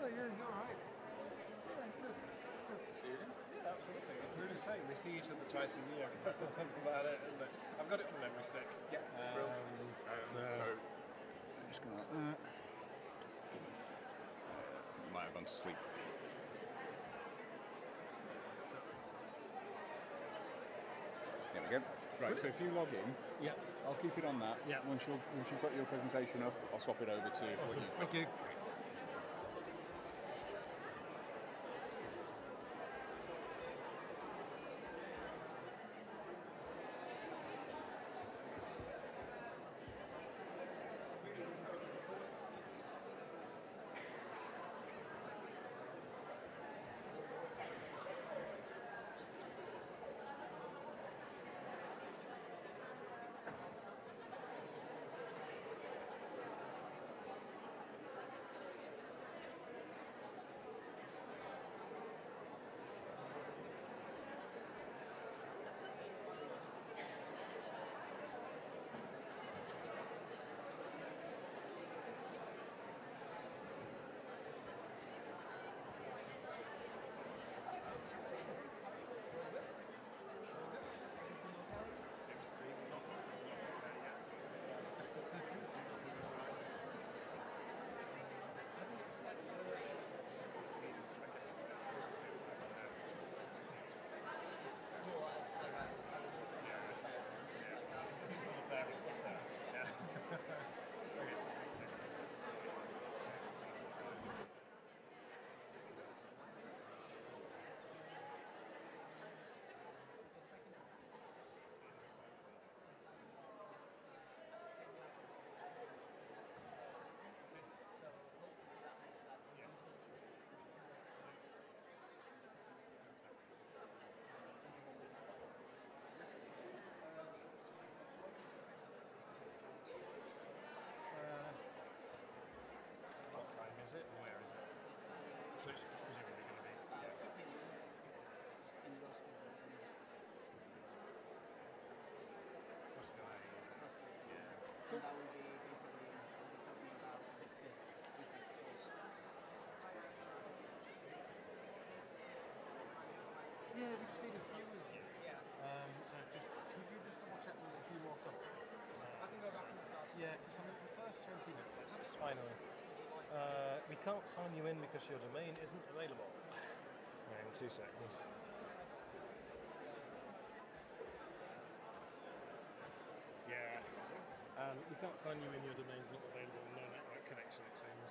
yeah, you're right. Yeah, good. See you again? Yeah, absolutely. We were just saying, we see each other twice a year. That's about it, isn't it? I've got it on the memory stick. Yeah, so I'm just going like that. Might have gone to sleep. There we go. Right, so if you log in, Yeah. I'll keep it on that. Yeah. Once you've got your presentation up, I'll swap it over to Awesome. what you've got. Thank you. What time is it? Where is it? So it's presumably going to be. Moscow, yeah. And that will be basically what we're talking about the fifth investigation. Yeah, we just need a few of you. Yeah. So could you just double check with a few more couple? I can go back and start. Yeah, because I mean, the first 20 minutes, finally. We can't sign you in because your domain isn't available. Hang on 2 seconds. Yeah. We can't sign you in, your domain's not available, no network connection, it seems.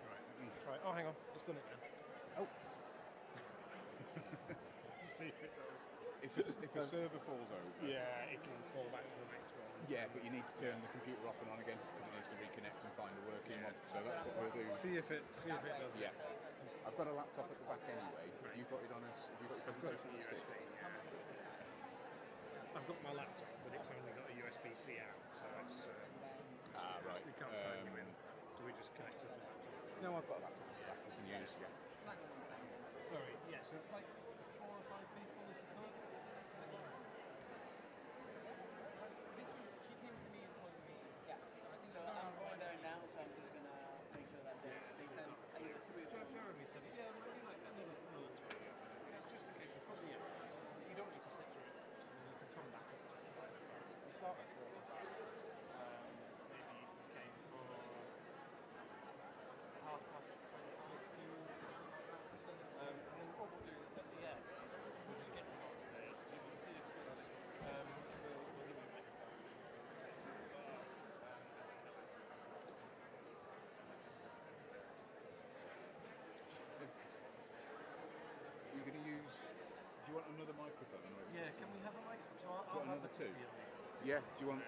Right, let me try. Oh, hang on, it's done it now. Oh, See if it does. if a server falls over. Yeah, it'll fall back to the next one. Yeah, but you need to turn the computer off and on again because it needs to reconnect and find a working one. So that's what we'll do. See if it does. Yeah, I've got a laptop at the back anyway. Have you got it on us? Have you got your I've got it presentation on on the USB. stick? Yeah. I've got my laptop, but it's only got a USB-C out, so it's. Right. We can't sign you in. Do we just connect to the laptop? No, I've got a laptop at the back. We can use. Yeah. Sorry. Yeah. So like 4 or 5 people, if you could. She came to me and told me. Yeah. So I'm going there now, so I'm just gonna make sure that they send either 3 or 4. Jeremy said, yeah, maybe like another 3. It's just a case of put the effort. You don't need to set your effort. You can come back at 25. You start at 1:15. Maybe if you came for 2:25. And then what we'll do at the end, we'll just get them on stage. You can see it. We'll give you a microphone. You're going to use. Do you want another microphone? Or Yeah, can we have a microphone? So I'll got have another the 2? copy of it. Yeah. Do you want?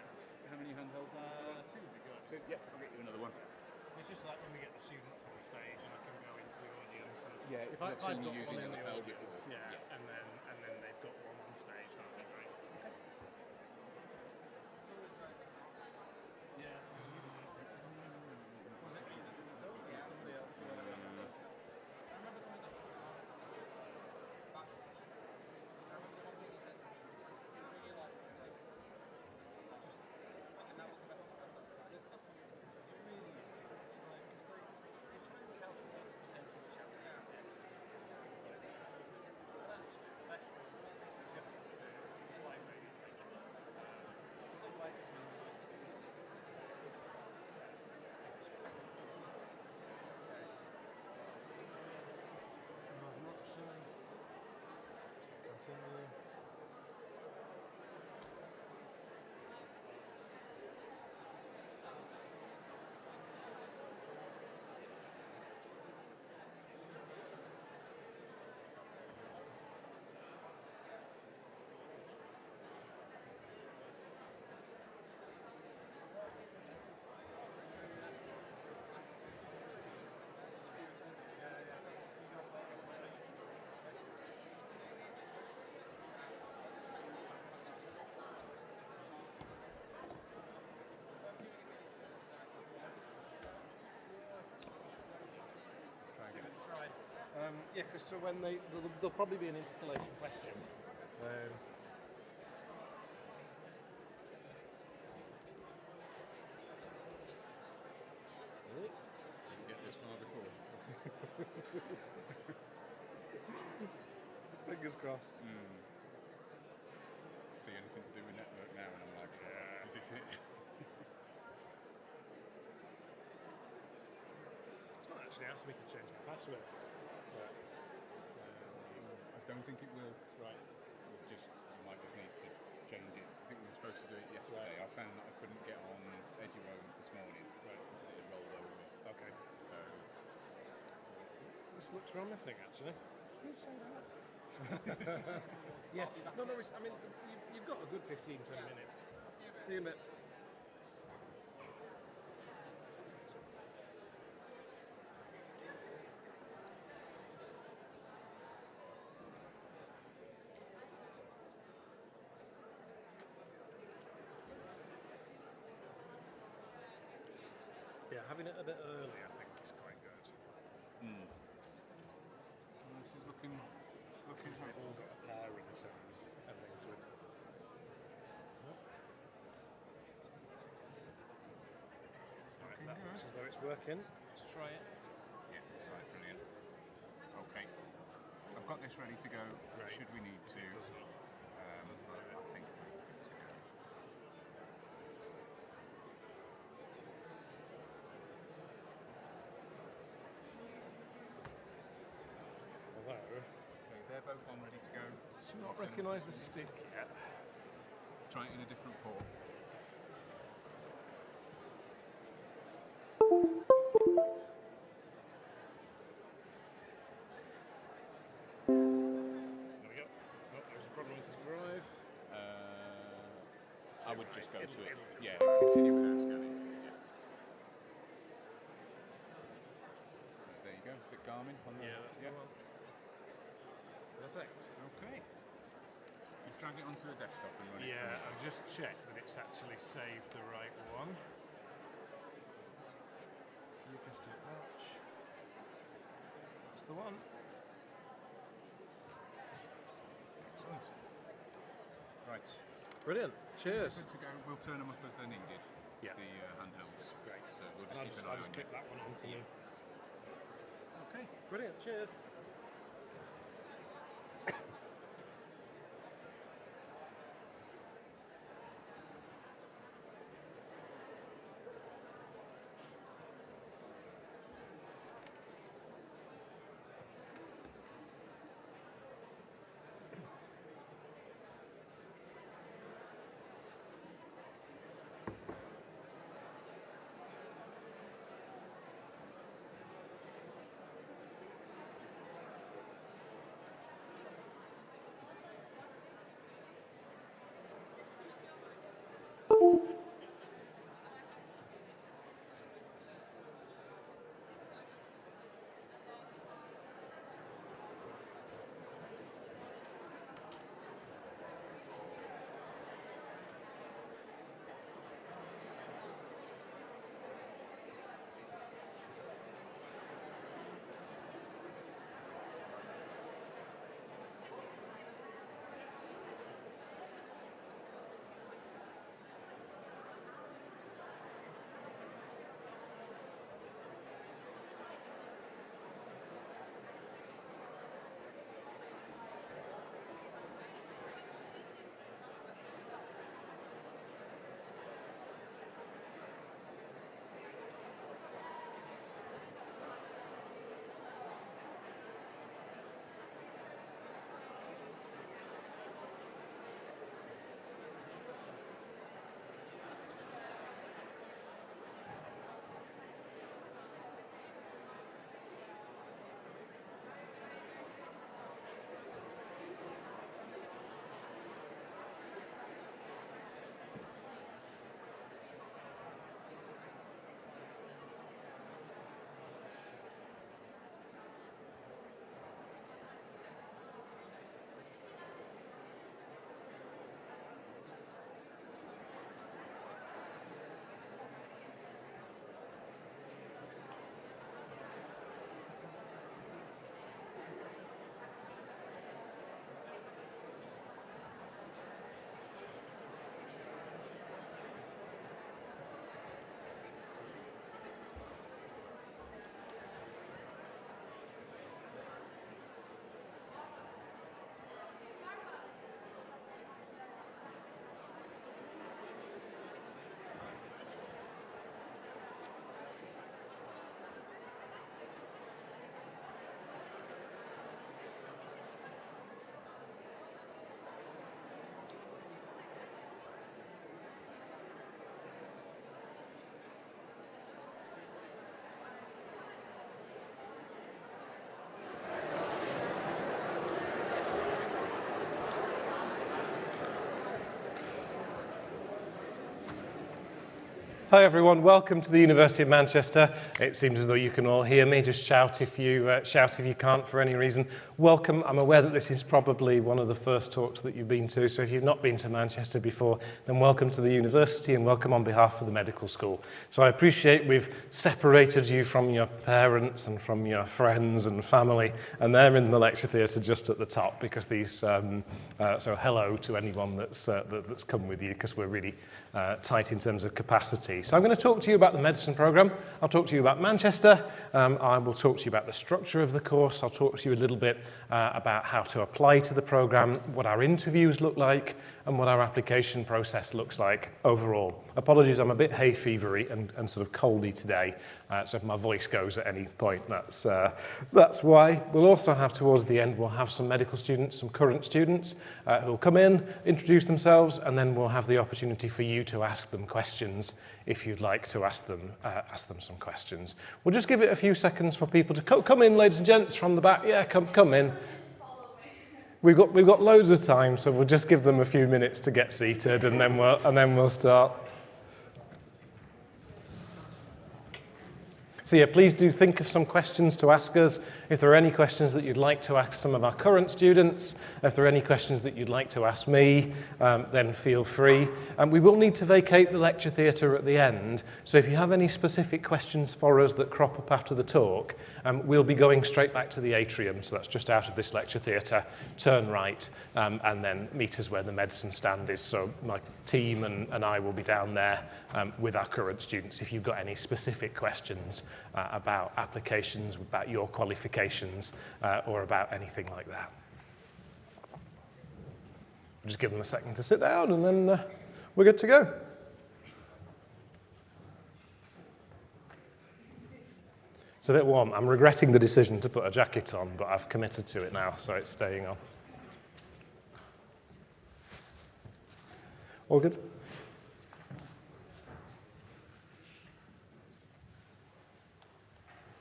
How many handheld ones? 2 would be good. 2? Yeah, I'll get you another one. It's just like when we get the students on the stage and I can go into the audience and Yeah, if they've I've seen got you using one in the the lapel audience, before. yeah, and then they've got one on stage, that'd be great. Okay. Yeah. Was it me that did it? Yeah, somebody else. I remember coming up to the last one. I remember the one thing you said to me. You really like it. And that was the best. This stuff it really is. It's like, because Yeah, because so when there'll probably be an intercalation question. Didn't get this far before. Fingers crossed. See anything to do with network now, and I'm like, is this it? It's not actually asked me to change my password. But, I don't think it will. right. I might just need to change it. I think we were supposed to do it yesterday. I found that I couldn't get on Eduroam this morning. Right. Because it had rolled over. Okay. So, This looks promising, actually. Yeah. No, I mean, you've got a good 15, 20 minutes. See you in a bit. Yeah, having it a bit early, I think, is quite good. this is looking Because they've all got a par return and things with them. Right, that looks as though it's working. Let's try it. Yeah, right, brilliant. Okay. I've got this ready to go. Right. Should we need to? Does not. But I think we're good to go. Although, Okay, they're both on ready to go. do not recognise the stick yet. Try it in a different port. There we go. Oh, there's a problem with the drive. I would just go to it. It'll Yeah, continue without scanning. Yeah. There you go. Is it Garmin on the? Yeah, that's the one. Perfect. Okay. You drag it onto the desktop and run it. Yeah, from I've just checked that it's actually saved the right one. You just do batch. That's the one. Excellent. Right. Brilliant. Cheers. Good to go. We'll turn them up as they're needed. Yeah. The handhelds. Great. So we'll And just keep I'll an eye just on clip it. that one onto you. Okay. Brilliant. Cheers. Hi everyone, welcome to the University of Manchester. It seems as though you can all hear me. Just shout if you can't for any reason. Welcome. I'm aware that this is probably one of the first talks that you've been to, so if you've not been to Manchester before, then welcome to the university and welcome on behalf of the medical school. So I appreciate we've separated you from your parents and from your friends and family, and they're in the lecture theatre just at the top because these. So hello to anyone that's come with you because we're really tight in terms of capacity. So I'm going to talk to you about the medicine programme. I'll talk to you about Manchester. I will talk to you about the structure of the course. I'll talk to you a little bit about how to apply to the programme, what our interviews look like, and what our application process looks like overall. Apologies, I'm a bit hay fevery and sort of coldy today, so if my voice goes at any point, that's why. We'll also have towards the end, we'll have some medical students, some current students who will come in, introduce themselves, and then we'll have the opportunity for you to ask them questions if you'd like to ask them some questions. We'll just give it a few seconds for people to come in, ladies and gents, from the back. Yeah, come in. We've got loads of time, so we'll just give them a few minutes to get seated, and then we'll start. So yeah, please do think of some questions to ask us. If there are any questions that you'd like to ask some of our current students, if there are any questions that you'd like to ask me, then feel free. We will need to vacate the lecture theatre at the end, so if you have any specific questions for us that crop up after the talk, we'll be going straight back to the atrium, so that's just out of this lecture theatre, turn right, and then meet us where the medicine stand is. So my team and I will be down there with our current students if you've got any specific questions about applications, about your qualifications, or about anything like that. We'll just give them a second to sit down and then we're good to go. It's a bit warm. I'm regretting the decision to put a jacket on, but I've committed to it now, so it's staying on. All good?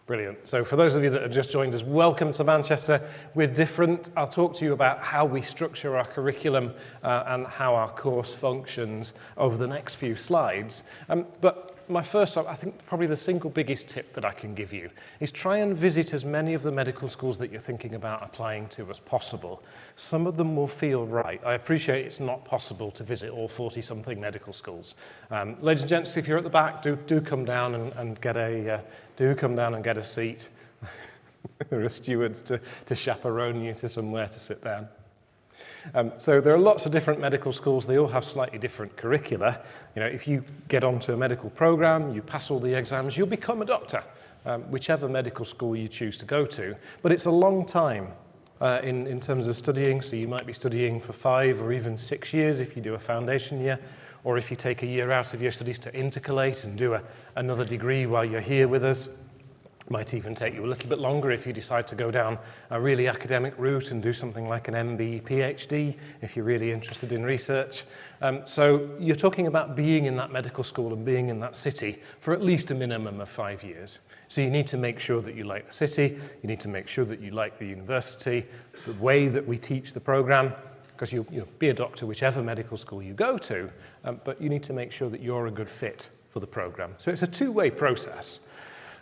Brilliant. So for those of you that have just joined us, welcome to Manchester. We're different. I'll talk to you about how we structure our curriculum and how our course functions over the next few slides. But my first, I think probably the single biggest tip that I can give you is try and visit as many of the medical schools that you're thinking about applying to as possible. Some of them will feel right. I appreciate it's not possible to visit all 40-something medical schools. Ladies and gents, if you're at the back, do come down and get a seat. There are stewards to chaperone you to somewhere to sit down. So there are lots of different medical schools. They all have slightly different curricula. You know, if you get onto a medical program, you pass all the exams, you'll become a doctor, whichever medical school you choose to go to. But it's a long time in terms of studying. So you might be studying for 5 or even 6 years if you do a foundation year, or if you take a year out of your studies to intercalate and do another degree while you're here with us. Might even take you a little bit longer if you decide to go down a really academic route and do something like an MB, PhD, if you're really interested in research. So you're talking about being in that medical school and being in that city for at least a minimum of 5 years. So you need to make sure that you like the city, you need to make sure that you like the university, the way that we teach the program, because you'll be a doctor whichever medical school you go to, but you need to make sure that you're a good fit for the program. So it's a two-way process.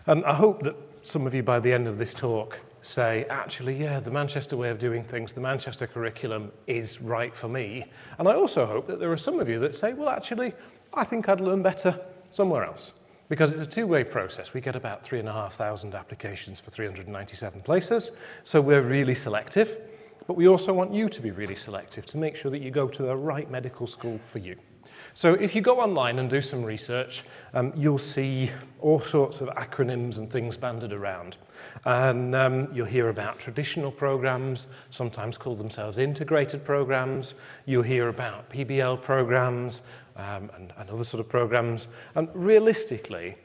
And I hope that some of you by the end of this talk say, actually, yeah, the Manchester way of doing things, the Manchester curriculum is right for me. And I also hope that there are some of you that say, well, actually, I think I'd learn better somewhere else. Because it's a two-way process. We get about 3,500 applications for 397 places, so we're really selective. But we also want you to be really selective to make sure that you go to the right medical school for you. So if you go online and do some research, you'll see all sorts of acronyms and things banded around. And you'll hear about traditional programs, sometimes call themselves integrated programs. You'll hear about PBL programs and other sort of programs. And realistically,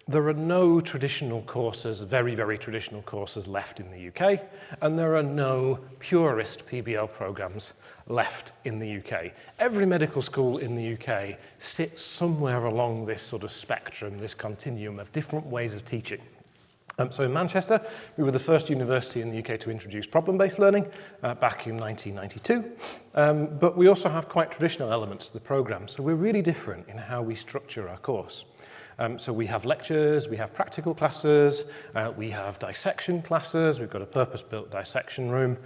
there are no traditional courses, very, very traditional courses left in the UK, and there are no purist PBL programs left in the UK. Every medical school in the UK sits somewhere along this sort of spectrum, this continuum of different ways of teaching. So in Manchester, we were the first university in the UK to introduce problem-based learning back in 1992. But we also have quite traditional elements to the programme, so we're really different in how we structure our course. So we have lectures, we have practical classes, we have dissection classes. We've got a purpose-built dissection room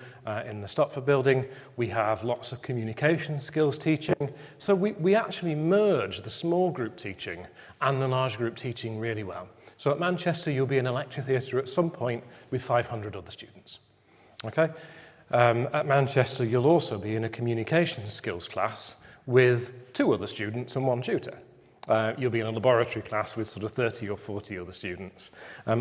in the Stopford building. We have lots of communication skills teaching. So we actually merge the small group teaching and the large group teaching really well. So at Manchester, you'll be in a lecture theatre at some point with 500 other students. Okay? At Manchester, you'll also be in a communication skills class with 2 other students and 1 tutor. You'll be in a laboratory class with sort of 30 or 40 other students.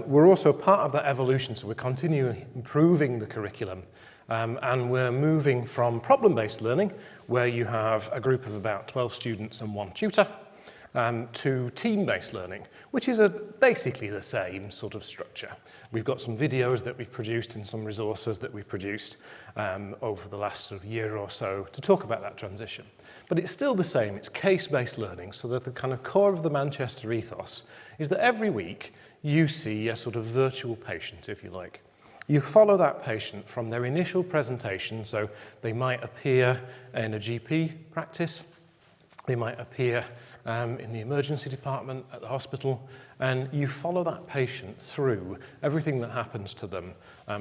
We're also part of that evolution, so we're continually improving the curriculum. And we're moving from problem-based learning, where you have a group of about 12 students and 1 tutor, to team-based learning, which is basically the same sort of structure. We've got some videos that we've produced and some resources that we've produced over the last sort of year or so to talk about that transition. But it's still the same, it's case-based learning, so that the kind of core of the Manchester ethos is that every week you see a sort of virtual patient, if you like. You follow that patient from their initial presentation, so they might appear in a GP practice, they might appear in the emergency department at the hospital, and you follow that patient through everything that happens to them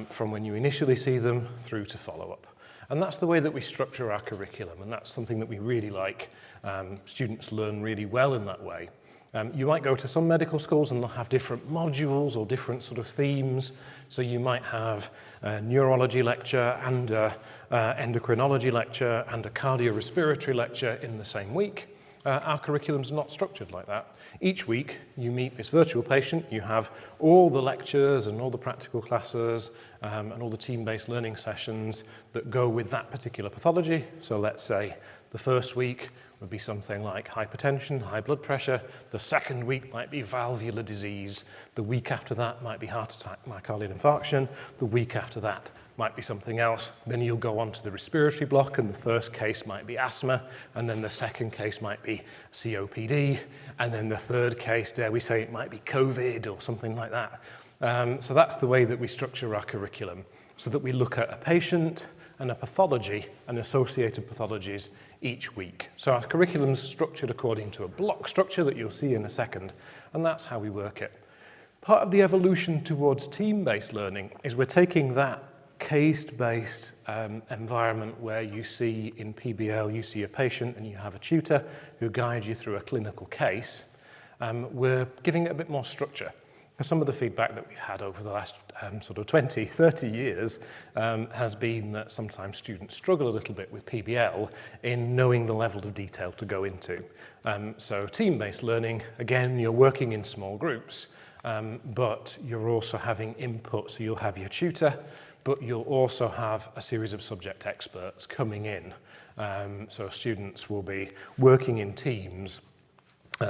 from when you initially see them through to follow-up. And that's the way that we structure our curriculum, and that's something that we really like. Students learn really well in that way. You might go to some medical schools and they'll have different modules or different sort of themes. So you might have a neurology lecture and a endocrinology lecture and a cardiorespiratory lecture in the same week. Our curriculum's not structured like that. Each week you meet this virtual patient, you have all the lectures and all the practical classes and all the team-based learning sessions that go with that particular pathology. So let's say the first week would be something like hypertension, high blood pressure. The second week might be valvular disease. The week after that might be heart attack, myocardial infarction. The week after that might be something else. Then you'll go on to the respiratory block, and the first case might be asthma, and then the second case might be COPD, and then the third case, dare we say, it might be COVID or something like that. So that's the way that we structure our curriculum, so that we look at a patient and a pathology and associated pathologies each week. So our curriculum is structured according to a block structure that you'll see in a second, and that's how we work it. Part of the evolution towards team-based learning is we're taking that case-based environment where you see in PBL, you see a patient and you have a tutor who guides you through a clinical case. We're giving it a bit more structure. Some of the feedback that we've had over the last sort of 20, 30 years has been that sometimes students struggle a little bit with PBL in knowing the level of detail to go into. So team-based learning, again, you're working in small groups, but you're also having input. So you'll have your tutor, but you'll also have a series of subject experts coming in. So students will be working in teams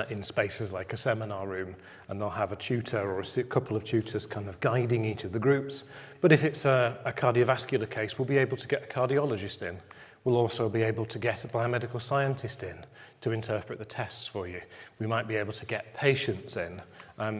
in spaces like a seminar room, and they'll have a tutor or a couple of tutors kind of guiding each of the groups. But if it's a cardiovascular case, we'll be able to get a cardiologist in. We'll also be able to get a biomedical scientist in to interpret the tests for you. We might be able to get patients in.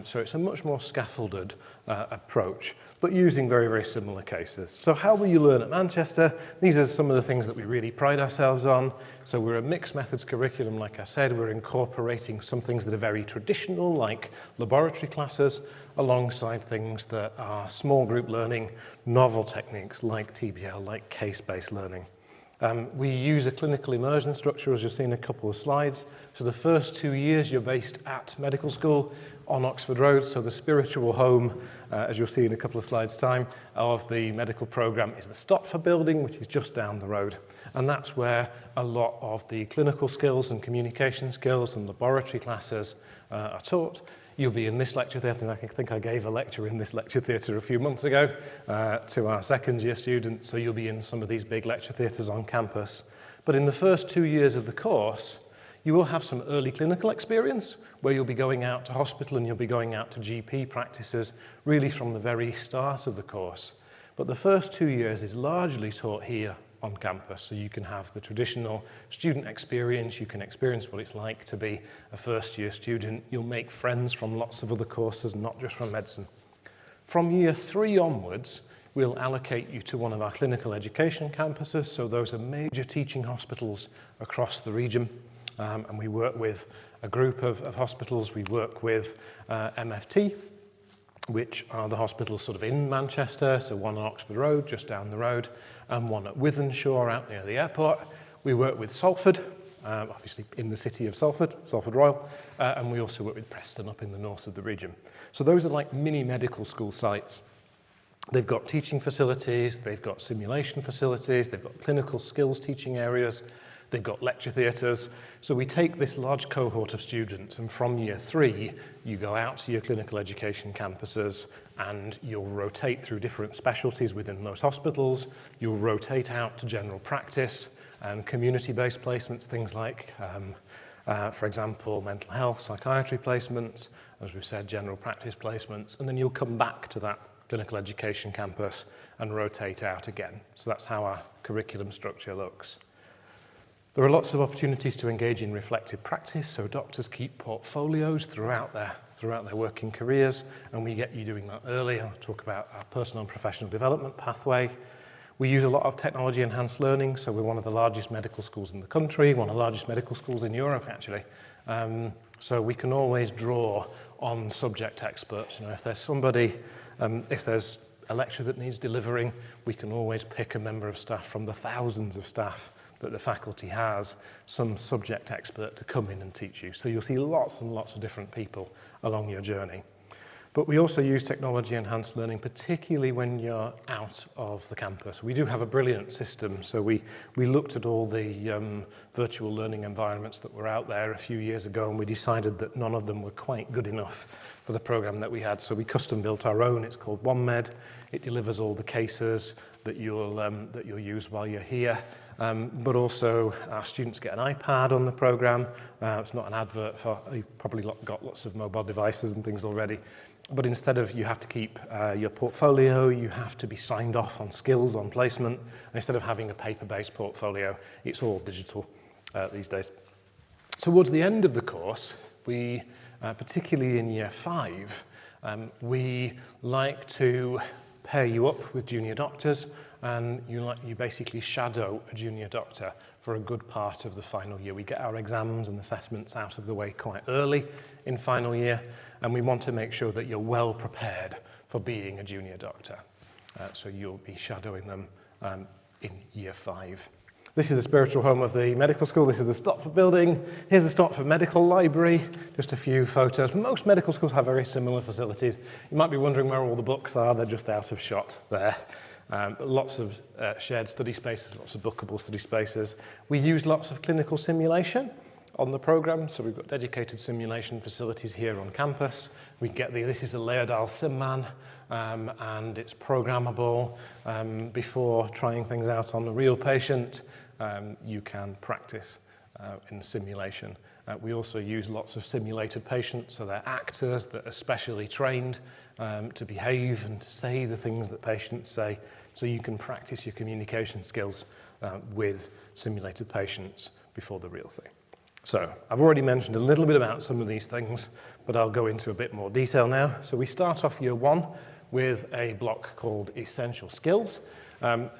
So it's a much more scaffolded approach, but using very, very similar cases. So how will you learn at Manchester? These are some of the things that we really pride ourselves on. So we're a mixed methods curriculum, like I said. We're incorporating some things that are very traditional, like laboratory classes, alongside things that are small group learning, novel techniques like TBL, like case-based learning. We use a clinical immersion structure, as you'll see in a couple of slides. So the first 2 years you're based at medical school on Oxford Road. So the spiritual home, as you'll see in a couple of slides' time, of the medical programme is the Stopford building, which is just down the road. And that's where a lot of the clinical skills and communication skills and laboratory classes are taught. You'll be in this lecture theatre, and I think I gave a lecture in this lecture theatre a few months ago to our second year students, so you'll be in some of these big lecture theatres on campus. But in the first 2 years of the course, you will have some early clinical experience where you'll be going out to hospital and you'll be going out to GP practices really from the very start of the course. But the first 2 years is largely taught here on campus, so you can have the traditional student experience, you can experience what it's like to be a first year student, you'll make friends from lots of other courses, not just from medicine. From year 3 onwards, we'll allocate you to one of our clinical education campuses, so those are major teaching hospitals across the region, and we work with a group of hospitals. We work with MFT, which are the hospitals sort of in Manchester, so one on Oxford Road, just down the road, and one at Wythenshawe, out near the airport. We work with Salford, obviously in the city of Salford, Salford Royal, and we also work with Preston up in the north of the region. So those are like mini medical school sites. They've got teaching facilities, they've got simulation facilities, they've got clinical skills teaching areas, they've got lecture theatres. So we take this large cohort of students, and from year 3, you go out to your clinical education campuses and you'll rotate through different specialties within those hospitals. You'll rotate out to general practice and community-based placements, things like, for example, mental health, psychiatry placements, as we've said, general practice placements, and then you'll come back to that clinical education campus and rotate out again. So that's how our curriculum structure looks. There are lots of opportunities to engage in reflective practice, so doctors keep portfolios throughout their working careers, and we get you doing that early. I'll talk about our personal and professional development pathway. We use a lot of technology-enhanced learning, so we're one of the largest medical schools in the country, one of the largest medical schools in Europe, actually. So we can always draw on subject experts. You know, if there's somebody, if there's a lecture that needs delivering, we can always pick a member of staff from the thousands of staff that the faculty has, some subject expert to come in and teach you. So you'll see lots and lots of different people along your journey. But we also use technology-enhanced learning, particularly when you're out of the campus. We do have a brilliant system. So we looked at all the virtual learning environments that were out there a few years ago, and we decided that none of them were quite good enough for the program that we had. So we custom built our own. It's called OneMed. It delivers all the cases that you'll use while you're here. But also our students get an iPad on the program. It's not an advert for, you've probably got lots of mobile devices and things already. But instead of, you have to keep your portfolio, you have to be signed off on skills, on placement. And instead of having a paper-based portfolio, it's all digital these days. Towards the end of the course, we, particularly in year 5, we like to pair you up with junior doctors, and you basically shadow a junior doctor for a good part of the final year. We get our exams and assessments out of the way quite early in final year, and we want to make sure that you're well prepared for being a junior doctor. So you'll be shadowing them in year 5. This is the spiritual home of the medical school. This is the Stopford building. Here's the Stopford Medical Library. Just a few photos. Most medical schools have very similar facilities. You might be wondering where all the books are. They're just out of shot there. But lots of shared study spaces, lots of bookable study spaces. We use lots of clinical simulation on the program, so we've got dedicated simulation facilities here on campus. We get this is a Laerdal SimMan, and it's programmable. Before trying things out on a real patient, you can practice in simulation. We also use lots of simulated patients, so they're actors that are specially trained to behave and to say the things that patients say, so you can practice your communication skills with simulated patients before the real thing. So I've already mentioned a little bit about some of these things, but I'll go into a bit more detail now. So we start off year 1 with a block called Essential Skills.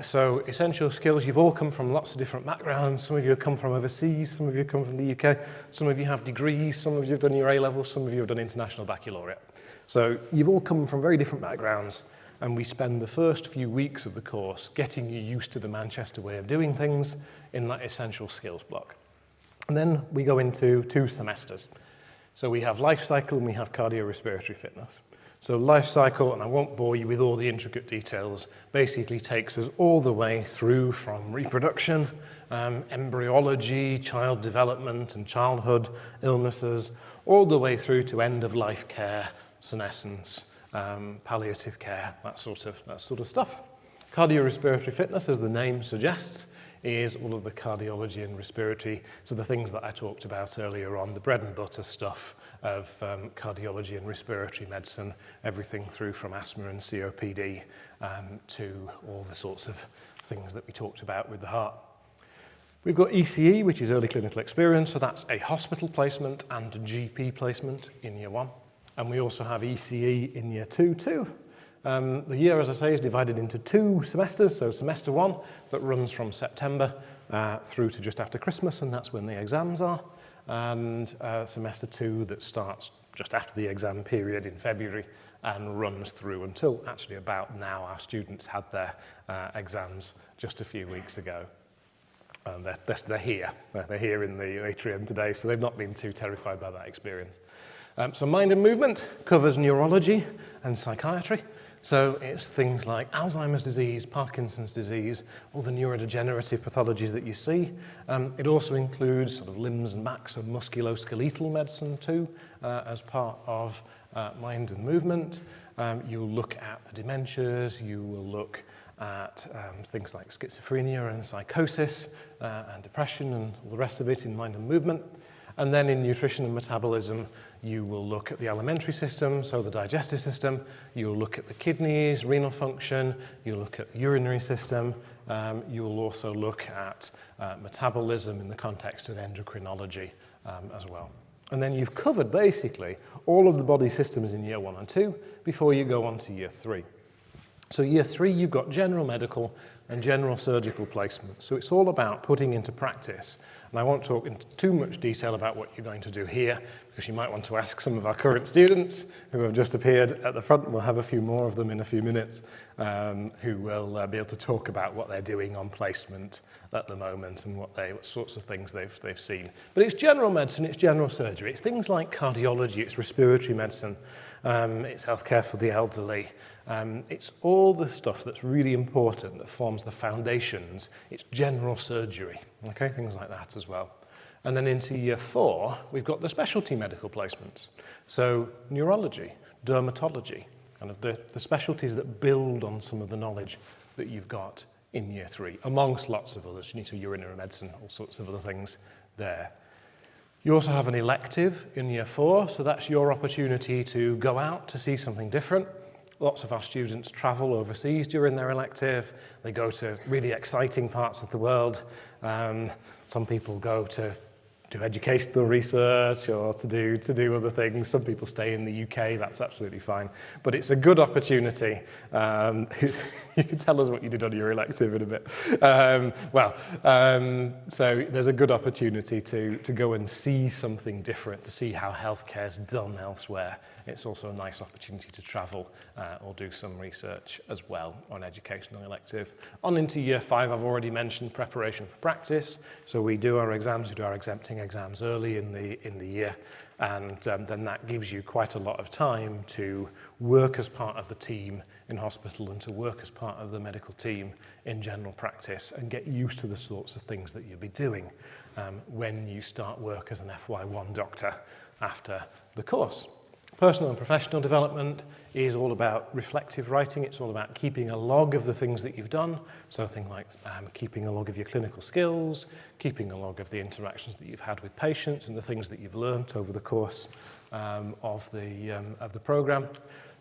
So essential skills, you've all come from lots of different backgrounds. Some of you have come from overseas, some of you have come from the UK, some of you have degrees, some of you have done your A-levels, some of you have done international baccalaureate. So you've all come from very different backgrounds, and we spend the first few weeks of the course getting you used to the Manchester way of doing things in that essential skills block. And then we go into 2 semesters. So we have life cycle and we have cardiorespiratory fitness. So life cycle, and I won't bore you with all the intricate details, basically takes us all the way through from reproduction, embryology, child development and childhood illnesses, all the way through to end-of-life care, senescence, palliative care, that sort of stuff. Cardiorespiratory fitness, as the name suggests, is all of the cardiology and respiratory, so the things that I talked about earlier on, the bread and butter stuff of cardiology and respiratory medicine, everything through from asthma and COPD to all the sorts of things that we talked about with the heart. We've got ECE, which is early clinical experience, so that's a hospital placement and a GP placement in year 1. And we also have ECE in year 2 too. The year, as I say, is divided into 2 semesters. So semester 1 that runs from September through to just after Christmas, and that's when the exams are. and semester 2 that starts just after the exam period in February and runs through until actually about now. Our students had their exams just a few weeks ago. They're here. They're here in the atrium today, so they've not been too terrified by that experience. So mind and movement covers neurology and psychiatry. So it's things like Alzheimer's disease, Parkinson's disease, all the neurodegenerative pathologies that you see. It also includes sort of limbs and back, so musculoskeletal medicine too, as part of mind and movement. You'll look at the dementias, you will look at things like schizophrenia and psychosis and depression and all the rest of it in mind and movement. And then in nutrition and metabolism, you will look at the alimentary system, so the digestive system. You'll look at the kidneys, renal function. You'll look at the urinary system. You will also look at metabolism in the context of endocrinology as well. And then you've covered basically all of the body systems in year 1 and 2 before you go on to year 3. So year 3, you've got general medical and general surgical placement. So it's all about putting into practice. And I won't talk in too much detail about what you're going to do here, because you might want to ask some of our current students who have just appeared at the front. We'll have a few more of them in a few minutes who will be able to talk about what they're doing on placement at the moment and what sorts of things they've seen. But it's general medicine, it's general surgery. It's things like cardiology, it's respiratory medicine, it's healthcare for the elderly. It's all the stuff that's really important that forms the foundations. It's general surgery, okay, things like that as well. And then into year 4, we've got the specialty medical placements. So neurology, dermatology, kind of the specialties that build on some of the knowledge that you've got in year 3, amongst lots of others. You need to urinary medicine, all sorts of other things there. You also have an elective in year 4, so that's your opportunity to go out to see something different. Lots of our students travel overseas during their elective. They go to really exciting parts of the world. Some people go to do educational research or to do other things. Some people stay in the UK, that's absolutely fine. But it's a good opportunity. You can tell us what you did on your elective in a bit. So there's a good opportunity to go and see something different, to see how healthcare's done elsewhere. It's also a nice opportunity to travel or do some research as well on educational elective. On into year 5, I've already mentioned preparation for practice. So we do our exams, we do our exempting exams early in the year, and then that gives you quite a lot of time to work as part of the team in hospital and to work as part of the medical team in general practice and get used to the sorts of things that you'll be doing when you start work as an FY1 doctor after the course. Personal and professional development is all about reflective writing. It's all about keeping a log of the things that you've done. So things like keeping a log of your clinical skills, keeping a log of the interactions that you've had with patients and the things that you've learnt over the course of the program.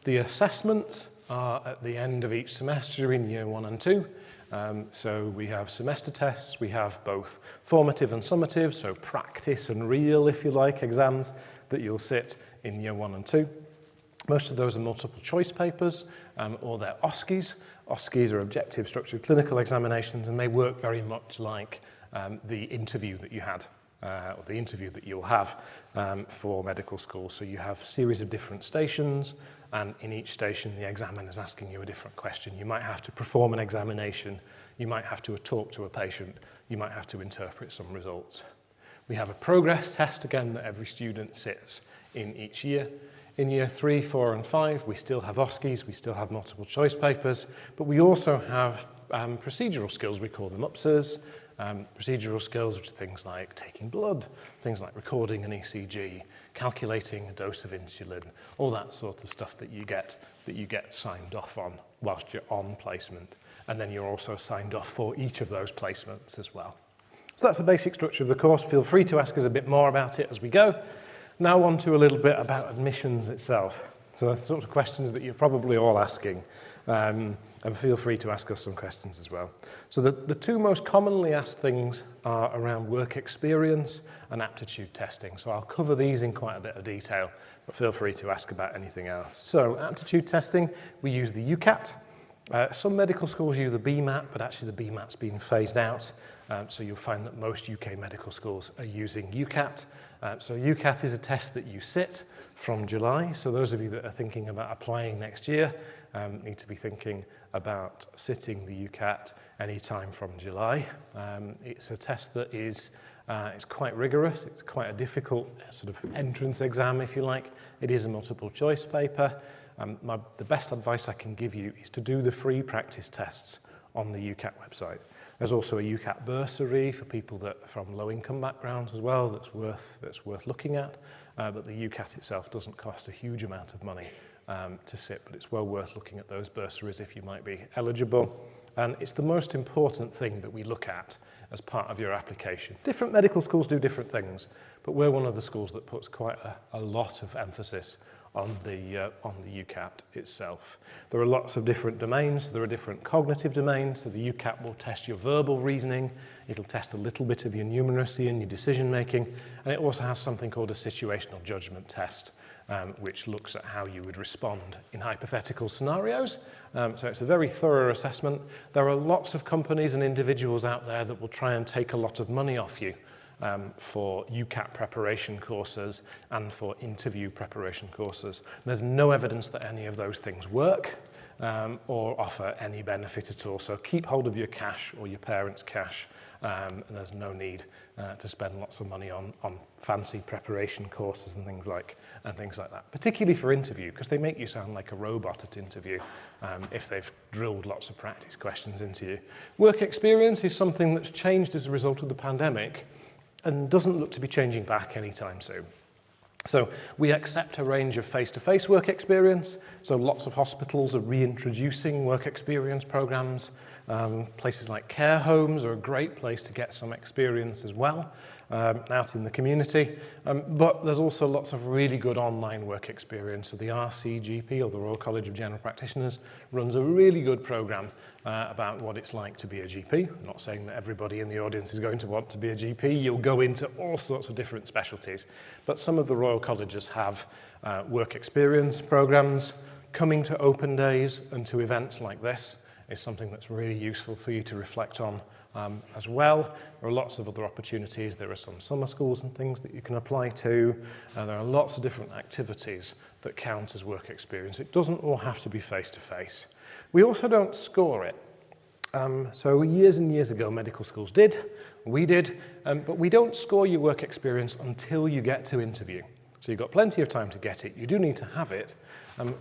The assessments are at the end of each semester in year 1 and 2. So we have semester tests. We have both formative and summative, so practice and real, if you like, exams that you'll sit in year 1 and 2. Most of those are multiple choice papers or they're OSCEs. OSCEs are objective structured clinical examinations, and they work very much like the interview that you had or the interview that you'll have for medical school. So you have a series of different stations, and in each station the examiner is asking you a different question. You might have to perform an examination, you might have to talk to a patient, you might have to interpret some results. We have a progress test again that every student sits in each year. In year 3, 4 and 5 we still have OSCEs, we still have multiple choice papers, but we also have procedural skills, we call them UPSAs. Procedural skills, which are things like taking blood, things like recording an ECG, calculating a dose of insulin, all that sort of stuff that you get signed off on whilst you're on placement. And then you're also signed off for each of those placements as well. So that's the basic structure of the course. Feel free to ask us a bit more about it as we go. Now on to a little bit about admissions itself. So that's the sort of questions that you're probably all asking. And feel free to ask us some questions as well. So the two most commonly asked things are around work experience and aptitude testing. So I'll cover these in quite a bit of detail, but feel free to ask about anything else. So aptitude testing, we use the UCAT. Some medical schools use the BMAT, but actually the BMAT's been phased out So you'll find that most UK medical schools are using UCAT. So UCAT is a test that you sit from July. So those of you that are thinking about applying next year need to be thinking about sitting the UCAT anytime from July. It's a test that is it's quite rigorous. It's quite a difficult sort of entrance exam, if you like. It is a multiple choice paper. The best advice I can give you is to do the free practice tests on the UCAT website. There's also a UCAT bursary for people that are from low-income backgrounds as well that's worth looking at. But the UCAT itself doesn't cost a huge amount of money to sit, but it's well worth looking at those bursaries if you might be eligible. And it's the most important thing that we look at as part of your application. Different medical schools do different things, but we're one of the schools that puts quite a lot of emphasis on the UCAT itself. There are lots of different domains. There are different cognitive domains. So the UCAT will test your verbal reasoning. It'll test a little bit of your numeracy and your decision making. And it also has something called a situational judgment test, which looks at how you would respond in hypothetical scenarios. So it's a very thorough assessment. There are lots of companies and individuals out there that will try and take a lot of money off you for UCAT preparation courses and for interview preparation courses. There's no evidence that any of those things work or offer any benefit at all. So keep hold of your cash or your parents' cash, and there's no need to spend lots of money on fancy preparation courses and things like that, particularly for interview, because they make you sound like a robot at interview if they've drilled lots of practice questions into you. Work experience is something that's changed as a result of the pandemic and doesn't look to be changing back anytime soon. So we accept a range of face-to-face work experience. So lots of hospitals are reintroducing work experience programs. Places like care homes are a great place to get some experience as well out in the community. But there's also lots of really good online work experience. So the RCGP, or the Royal College of General Practitioners, runs a really good program about what it's like to be a GP. I'm not saying that everybody in the audience is going to want to be a GP. You'll go into all sorts of different specialties. But some of the Royal Colleges have work experience programs. Coming to open days and to events like this is something that's really useful for you to reflect on as well. There are lots of other opportunities. There are some summer schools and things that you can apply to. There are lots of different activities that count as work experience. It doesn't all have to be face-to-face. We also don't score it. So years and years ago, medical schools did, we did, but we don't score your work experience until you get to interview. So you've got plenty of time to get it. You do need to have it.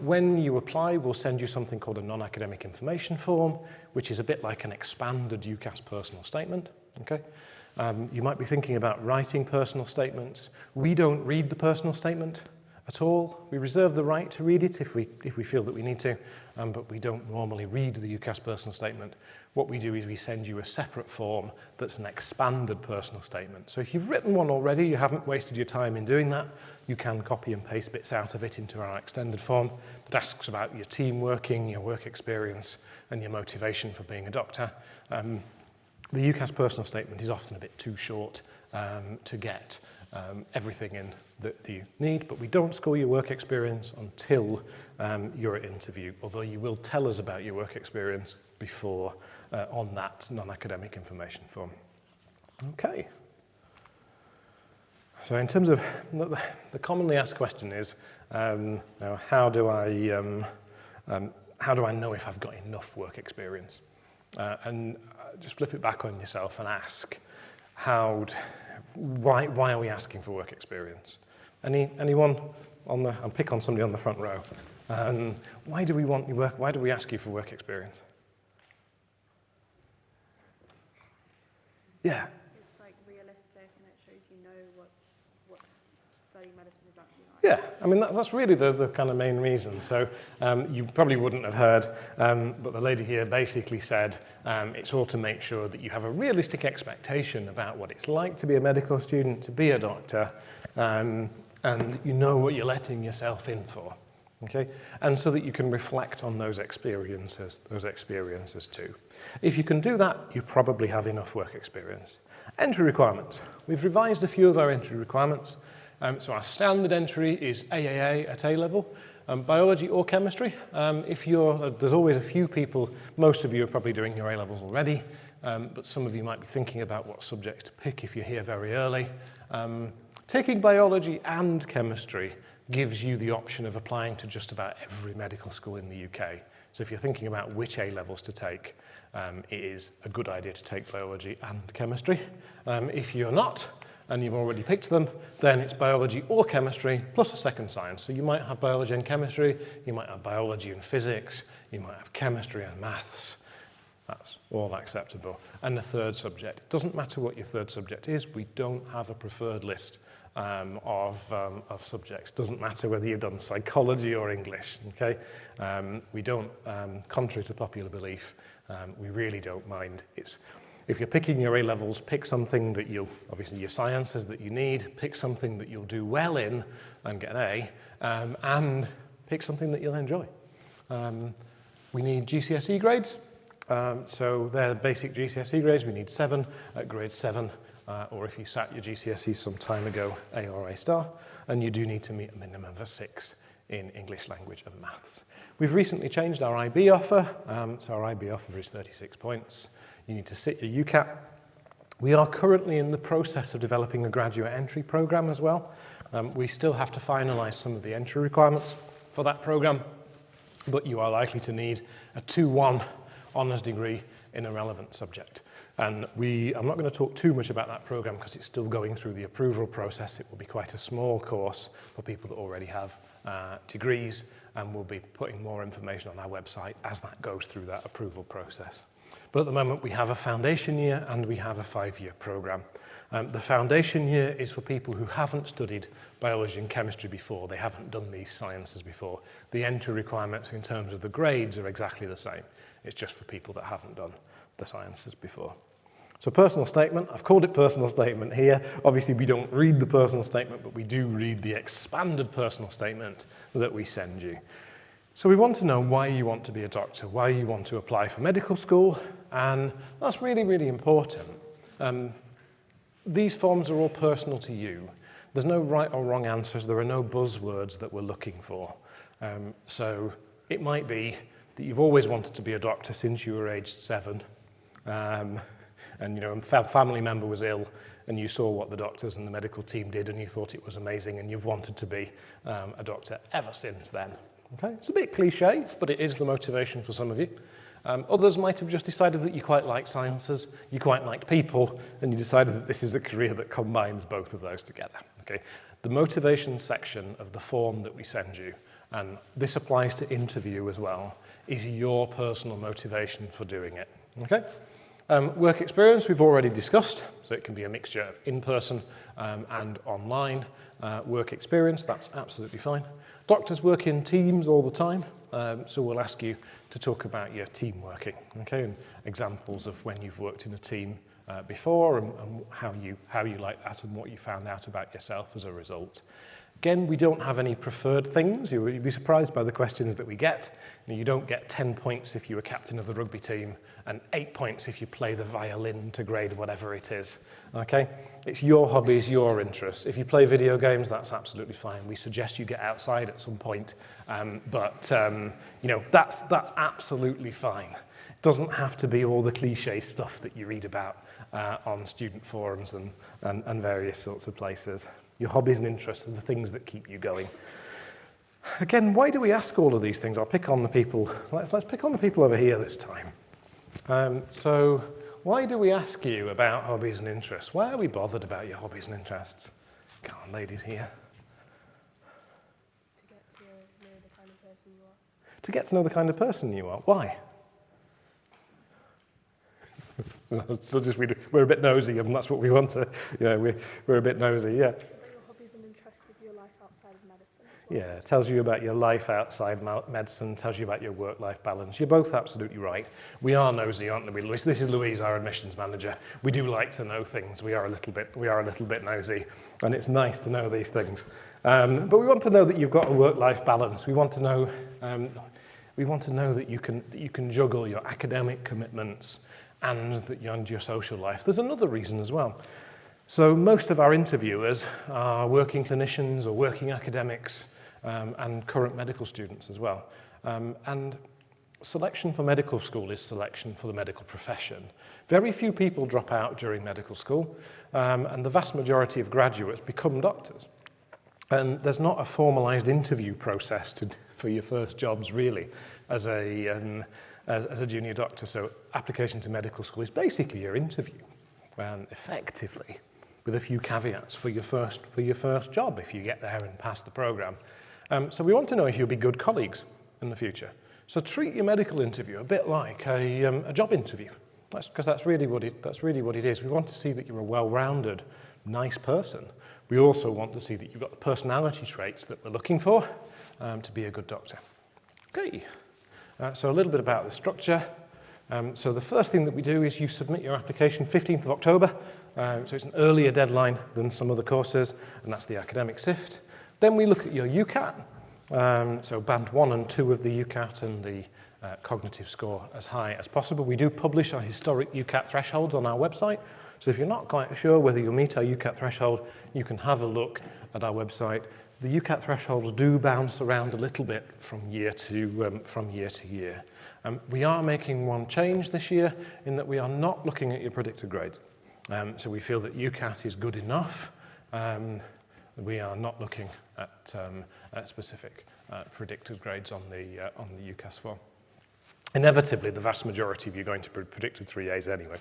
When you apply, we'll send you something called a non-academic information form, which is a bit like an expanded UCAS personal statement. Okay? You might be thinking about writing personal statements. We don't read the personal statement at all. We reserve the right to read it if we feel that we need to, but we don't normally read the UCAS personal statement. What we do is we send you a separate form that's an expanded personal statement. So if you've written one already, you haven't wasted your time in doing that, you can copy and paste bits out of it into our extended form that asks about your team working, your work experience, and your motivation for being a doctor. The UCAS personal statement is often a bit too short to get everything in that you need, but we don't score your work experience until you're at interview, although you will tell us about your work experience before on that non-academic information form. Okay. So in terms of, the commonly asked question is, how do I know if I've got enough work experience? And just flip it back on yourself and ask, why are we asking for work experience? Anyone I'll pick on somebody on the front row. Why do we want your work? Why do we ask you for work experience? Yeah. It's like realistic, and it shows you know what studying medicine is actually like. Yeah, I mean, that's really the kind of main reason. So you probably wouldn't have heard, but the lady here basically said it's all to make sure that you have a realistic expectation about what it's like to be a medical student, to be a doctor, and you know what you're letting yourself in for. Okay, and so that you can reflect on those experiences too. If you can do that, you probably have enough work experience. Entry requirements. We've revised a few of our entry requirements. So our standard entry is AAA at A-level, biology or chemistry. There's always a few people, most of you are probably doing your A-levels already, but some of you might be thinking about what subjects to pick if you're here very early. Taking biology and chemistry gives you the option of applying to just about every medical school in the UK. So if you're thinking about which A-levels to take, it is a good idea to take biology and chemistry. If you're not, and you've already picked them, then it's biology or chemistry plus a second science. So you might have biology and chemistry, you might have biology and physics, you might have chemistry and maths. That's all acceptable. And the third subject. It doesn't matter what your third subject is, we don't have a preferred list of subjects. Doesn't matter whether you've done psychology or English, okay? We don't, contrary to popular belief, we really don't mind. If you're picking your A-levels, pick something that obviously your sciences that you need, pick something that you'll do well in and get an A, and pick something that you'll enjoy. We need GCSE grades. So they're basic GCSE grades. We need 7 at grade 7, or if you sat your GCSEs some time ago, A or A star, and you do need to meet a minimum of a 6 in English language and maths. We've recently changed our IB offer, so our IB offer is 36 points. You need to sit your UCAT. We are currently in the process of developing a graduate entry program as well. We still have to finalise some of the entry requirements for that program, but you are likely to need a 2-1 honours degree in a relevant subject. And I'm not going to talk too much about that program because it's still going through the approval process. It will be quite a small course for people that already have degrees, and we'll be putting more information on our website as that goes through that approval process. But at the moment, we have a foundation year and we have a 5-year program. The foundation year is for people who haven't studied biology and chemistry before. They haven't done these sciences before. The entry requirements in terms of the grades are exactly the same. It's just for people that haven't done the sciences before. So personal statement, I've called it personal statement here. Obviously, we don't read the personal statement, but we do read the expanded personal statement that we send you. So we want to know why you want to be a doctor, why you want to apply for medical school, and that's really, really important. These forms are all personal to you. There's no right or wrong answers. There are no buzzwords that we're looking for. So it might be that you've always wanted to be a doctor since you were aged 7. And a family member was ill and you saw what the doctors and the medical team did and you thought it was amazing and you've wanted to be a doctor ever since then. Okay? It's a bit cliche, but it is the motivation for some of you. Others might have just decided that you quite like sciences, you quite like people, and you decided that this is a career that combines both of those together. Okay? The motivation section of the form that we send you, and this applies to interview as well, is your personal motivation for doing it. Okay? Work experience we've already discussed, so it can be a mixture of in-person and online work experience. That's absolutely fine. Doctors work in teams all the time, so we'll ask you to talk about your team working, okay, and examples of when you've worked in a team before and how you like that and what you found out about yourself as a result. Again, we don't have any preferred things. You'll be surprised by the questions that we get. You don't get 10 points if you're a captain of the rugby team and 8 points if you play the violin to grade whatever it is. Okay? It's your hobbies, your interests. If you play video games, that's absolutely fine. We suggest you get outside at some point, but that's absolutely fine. It doesn't have to be all the cliche stuff that you read about on student forums and various sorts of places. Your hobbies and interests are the things that keep you going. Again, why do we ask all of these things? I'll pick on the people. Let's pick on the people over here this time. So why do we ask you about hobbies and interests? Why are we bothered about your hobbies and interests? Come on, ladies here. To get to know the kind of person you are. To get to know the kind of person you are. Why? So we're a bit nosy, and that's what we want to. We're a bit nosy, yeah. Your hobbies and interests of your life outside of medicine as well. Yeah, it tells you about your life outside medicine, tells you about your work-life balance. You're both absolutely right. We are nosy, aren't we, Louise? This is Louise, our admissions manager. We do like to know things. We are a little bit nosy, and it's nice to know these things. But we want to know that you've got a work-life balance. We want to know that you can juggle your academic commitments and your social life. There's another reason as well. So most of our interviewers are working clinicians or working academics and current medical students as well. And selection for medical school is selection for the medical profession. Very few people drop out during medical school, and the vast majority of graduates become doctors. And there's not a formalized interview process for your first jobs, really, as a junior doctor. So application to medical school is basically your interview, effectively, with a few caveats for your first job if you get there and pass the program. So we want to know if you'll be good colleagues in the future. So treat your medical interview a bit like a job interview, because that's really what it is. We want to see that you're a well-rounded, nice person. We also want to see that you've got the personality traits that we're looking for to be a good doctor. Okay, so a little bit about the structure. So the first thing that we do is you submit your application 15th of October. So it's an earlier deadline than some other courses, and that's the academic SIFT. Then we look at your UCAT. So band 1 and 2 of the UCAT and the cognitive score as high as possible. We do publish our historic UCAT thresholds on our website. So if you're not quite sure whether you'll meet our UCAT threshold, you can have a look at our website. The UCAT thresholds do bounce around a little bit from year to year. We are making one change this year in that we are not looking at your predicted grades. So we feel that UCAT is good enough. We are not looking at specific predicted grades on the UCAS form. Inevitably, the vast majority of you are going to be predicted 3As anyway.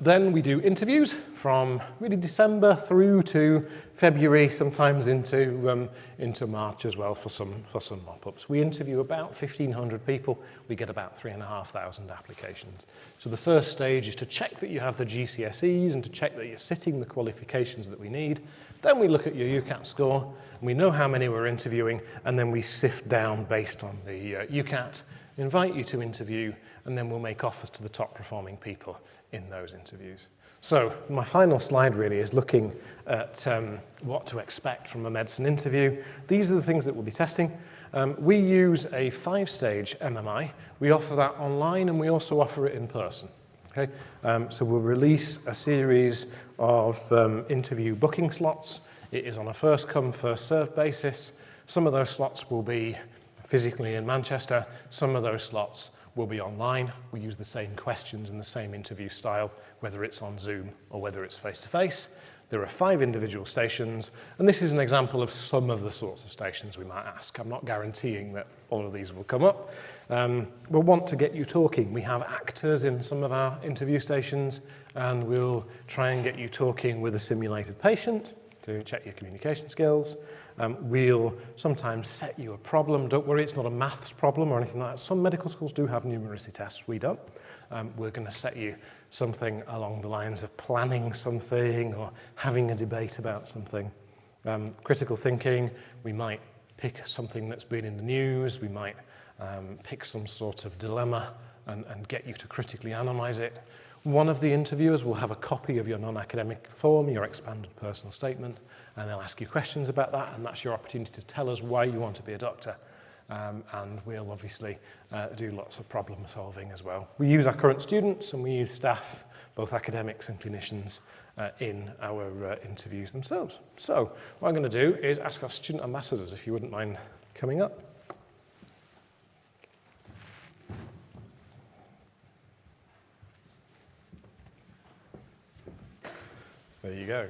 Then we do interviews from really December through to February, sometimes into March as well for some mop-ups. We interview about 1,500 people. We get about 3,500 applications. So the first stage is to check that you have the GCSEs and to check that you're sitting the qualifications that we need. Then we look at your UCAT score, and we know how many we're interviewing, and then we sift down based on the UCAT, invite you to interview, and then we'll make offers to the top performing people in those interviews. So my final slide really is looking at what to expect from a medicine interview. These are the things that we'll be testing. We use a 5-stage MMI. We offer that online and we also offer it in person. Okay? So we'll release a series of interview booking slots. It is on a first come, first served basis. Some of those slots will be physically in Manchester. Some of those slots will be online. We use the same questions and the same interview style, whether it's on Zoom or whether it's face-to-face. There are 5 individual stations, and this is an example of some of the sorts of stations we might ask. I'm not guaranteeing that all of these will come up. We'll want to get you talking. We have actors in some of our interview stations, and we'll try and get you talking with a simulated patient to check your communication skills. We'll sometimes set you a problem. Don't worry, it's not a maths problem or anything like that. Some medical schools do have numeracy tests, we don't. We're going to set you something along the lines of planning something or having a debate about something. Critical thinking, we might pick something that's been in the news, we might pick some sort of dilemma and get you to critically analyze it. One of the interviewers will have a copy of your non-academic form, your expanded personal statement, and they'll ask you questions about that, and that's your opportunity to tell us why you want to be a doctor. And we'll obviously do lots of problem solving as well. We use our current students and we use staff, both academics and clinicians, in our interviews themselves. So what I'm going to do is ask our student ambassadors if you wouldn't mind coming up. There you go.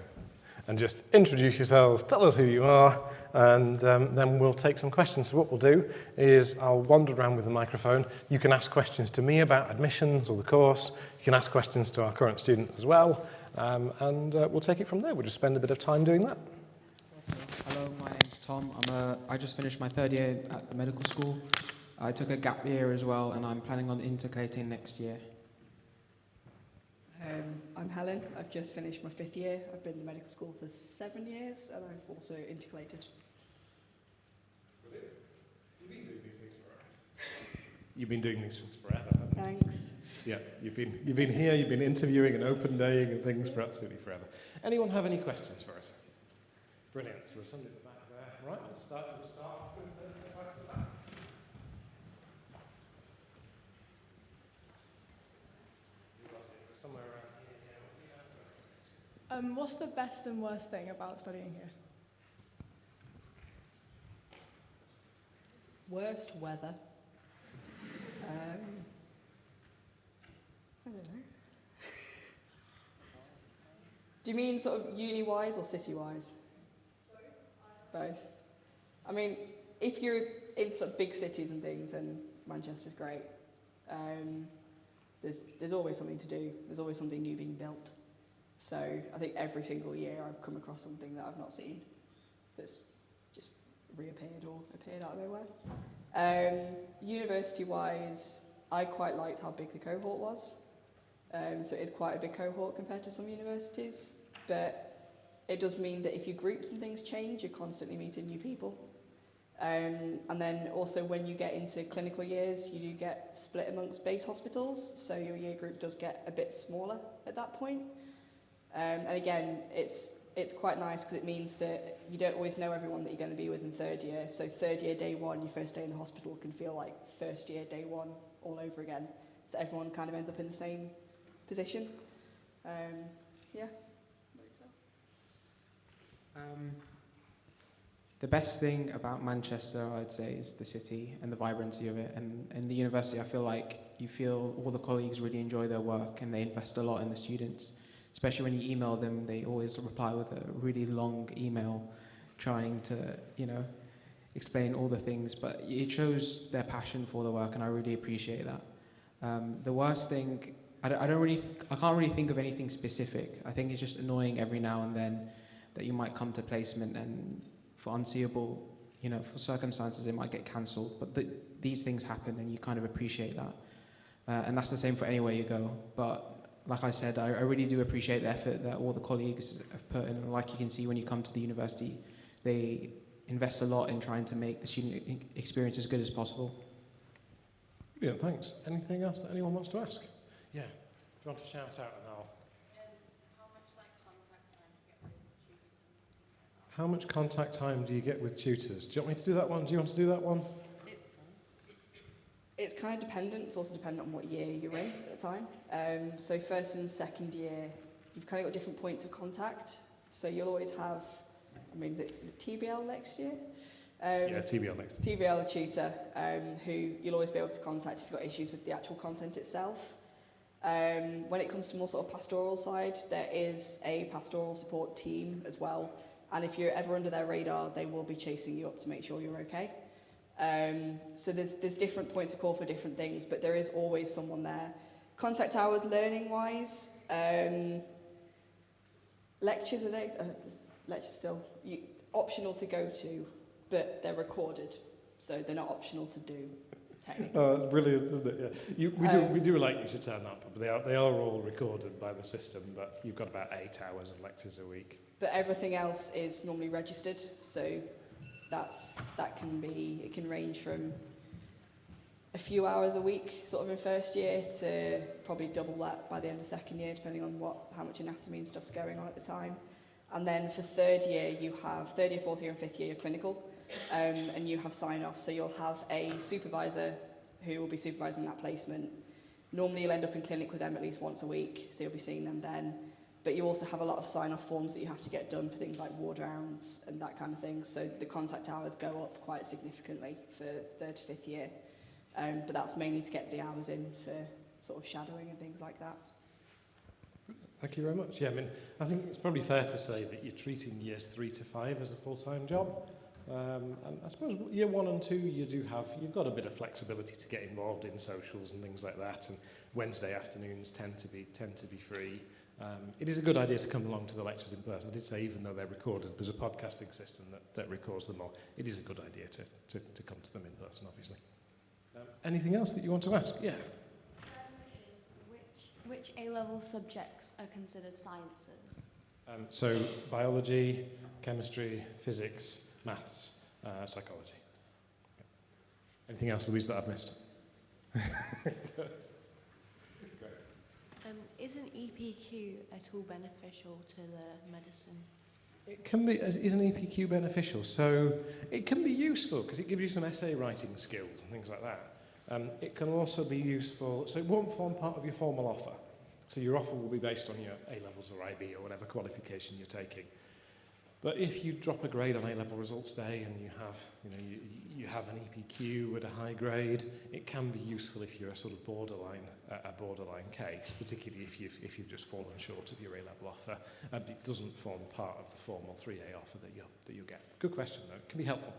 And just introduce yourselves, tell us who you are, and then we'll take some questions. So what we'll do is I'll wander around with the microphone. You can ask questions to me about admissions or the course. You can ask questions to our current students as well, and we'll take it from there. We'll just spend a bit of time doing that. Hello, my name's Tom. I just finished my 3rd year at the medical school. I took a gap year as well, and I'm planning on integrating next year. I'm Helen. I've just finished my 5th year. I've been in the medical school for 7 years, and I've also integrated. Brilliant. You've been doing these things forever. You've been doing these things forever, haven't you? Thanks. Yeah, you've been here, you've been interviewing and open daying and things for absolutely forever. Anyone have any questions for us? Brilliant. So there's somebody at the back there. Right, we'll start off with the right at the back. Somewhere around here. What's the best and worst thing about studying here? Worst weather. I don't know. Do you mean sort of uni-wise or city-wise? Both. I mean, if you're in sort of big cities and things, then Manchester's great. There's always something to do. There's always something new being built. So I think every single year I've come across something that I've not seen that's just reappeared or appeared out of nowhere. University-wise, I quite liked how big the cohort was. So it is quite a big cohort compared to some universities, but it does mean that if your groups and things change, you're constantly meeting new people. And then also when you get into clinical years, you do get split amongst base hospitals, so your year group does get a bit smaller at that point. And again, it's quite nice because it means that you don't always know everyone that you're going to be with in third year. So third year, day one, your first day in the hospital can feel like first year, day one, all over again. So everyone kind of ends up in the same position. Yeah. The best thing about Manchester, I'd say, is the city and the vibrancy of it. And in the university, I feel like you feel all the colleagues really enjoy their work and they invest a lot in the students. Especially when you email them, they always reply with a really long email trying to, explain all the things. But it shows their passion for the work, and I really appreciate that. The worst thing, I can't really think of anything specific. I think it's just annoying every now and then that you might come to placement and for unseeable, for circumstances, it might get cancelled. But these things happen, and you kind of appreciate that. And that's the same for anywhere you go. But like I said, I really do appreciate the effort that all the colleagues have put in. And like you can see when you come to the university, they invest a lot in trying to make the student experience as good as possible. Brilliant, thanks. Anything else that anyone wants to ask? Yeah. Do you want to shout out and I'll... How much contact time do you get with tutors? Do you want me to do that one? Do you want to do that one? It's kind of dependent. It's also dependent on what year you're in at the time. So first and second year, you've kind of got different points of contact. So you'll always have, is it TBL next year? Yeah, TBL next year. TBL tutor, who you'll always be able to contact if you've got issues with the actual content itself. When it comes to more sort of pastoral side, there is a pastoral support team as well. And if you're ever under their radar, they will be chasing you up to make sure you're okay. So there's different points of call for different things, but there is always someone there. Contact hours, learning-wise, lectures are they? Lectures still optional to go to, but they're recorded, so they're not optional to do. Technically. Oh, it's brilliant, isn't it? Yeah. We do like you to turn up, but they are all recorded by the system. But you've got about 8 hours of lectures a week. But everything else is normally registered, so that can range from a few hours a week, sort of in first year, to probably double that by the end of second year, depending on how much anatomy and stuff's going on at the time. And then for third year, you have third year, fourth year, and fifth year clinical, and you have sign-off. So you'll have a supervisor who will be supervising that placement. Normally, you'll end up in clinic with them at least once a week, so you'll be seeing them then. But you also have a lot of sign-off forms that you have to get done for things like ward rounds and that kind of thing. So the contact hours go up quite significantly for third to fifth year. But that's mainly to get the hours in for sort of shadowing and things like that. Thank you very much. Yeah, I think it's probably fair to say that you're treating years 3 to 5 as a full-time job. And I suppose year 1 and 2, you've got a bit of flexibility to get involved in socials and things like that. And Wednesday afternoons tend to be free. It is a good idea to come along to the lectures in person. I did say even though they're recorded, there's a podcasting system that records them all. It is a good idea to come to them in person, obviously. Anything else that you want to ask? Yeah. Which A-level subjects are considered sciences? So biology, chemistry, physics, maths, psychology. Anything else, Louise, that I've missed? Good. Isn't EPQ at all beneficial to the medicine? It can be. Isn't EPQ beneficial? So it can be useful because it gives you some essay writing skills and things like that. It can also be useful, so it won't form part of your formal offer. So your offer will be based on your A-levels or IB or whatever qualification you're taking. But if you drop a grade on A-level results day and you have, you have an EPQ at a high grade, it can be useful if you're a sort of borderline case, particularly if you've just fallen short of your A-level offer. It doesn't form part of the formal 3A offer that you get. Good question, though. It can be helpful.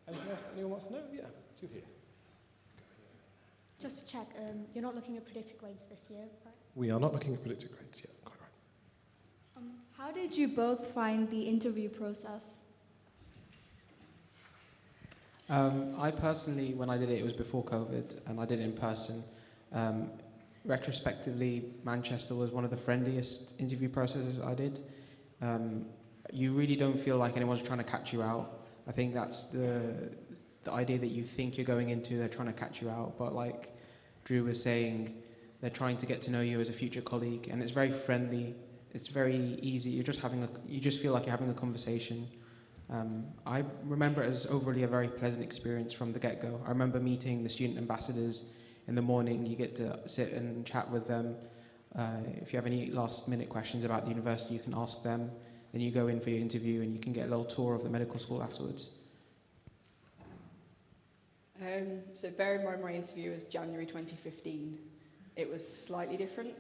Anything else that anyone wants to know? Yeah, two here. Just to check, you're not looking at predicted grades this year, right? We are not looking at predicted grades yet, quite right. How did you both find the interview process? I personally, when I did it, it was before COVID, and I did it in person. Retrospectively, Manchester was one of the friendliest interview processes I did. You really don't feel like anyone's trying to catch you out. I think that's the idea that you think you're going into, they're trying to catch you out, but like Drew was saying, they're trying to get to know you as a future colleague, and it's very friendly. It's very easy. You just feel like you're having a conversation. I remember it as overall a very pleasant experience from the get-go. I remember meeting the student ambassadors in the morning. You get to sit and chat with them. If you have any last-minute questions about the university, you can ask them. Then you go in for your interview, and you can get a little tour of the medical school afterwards. So bear in mind my interview was January 2015. It was slightly different.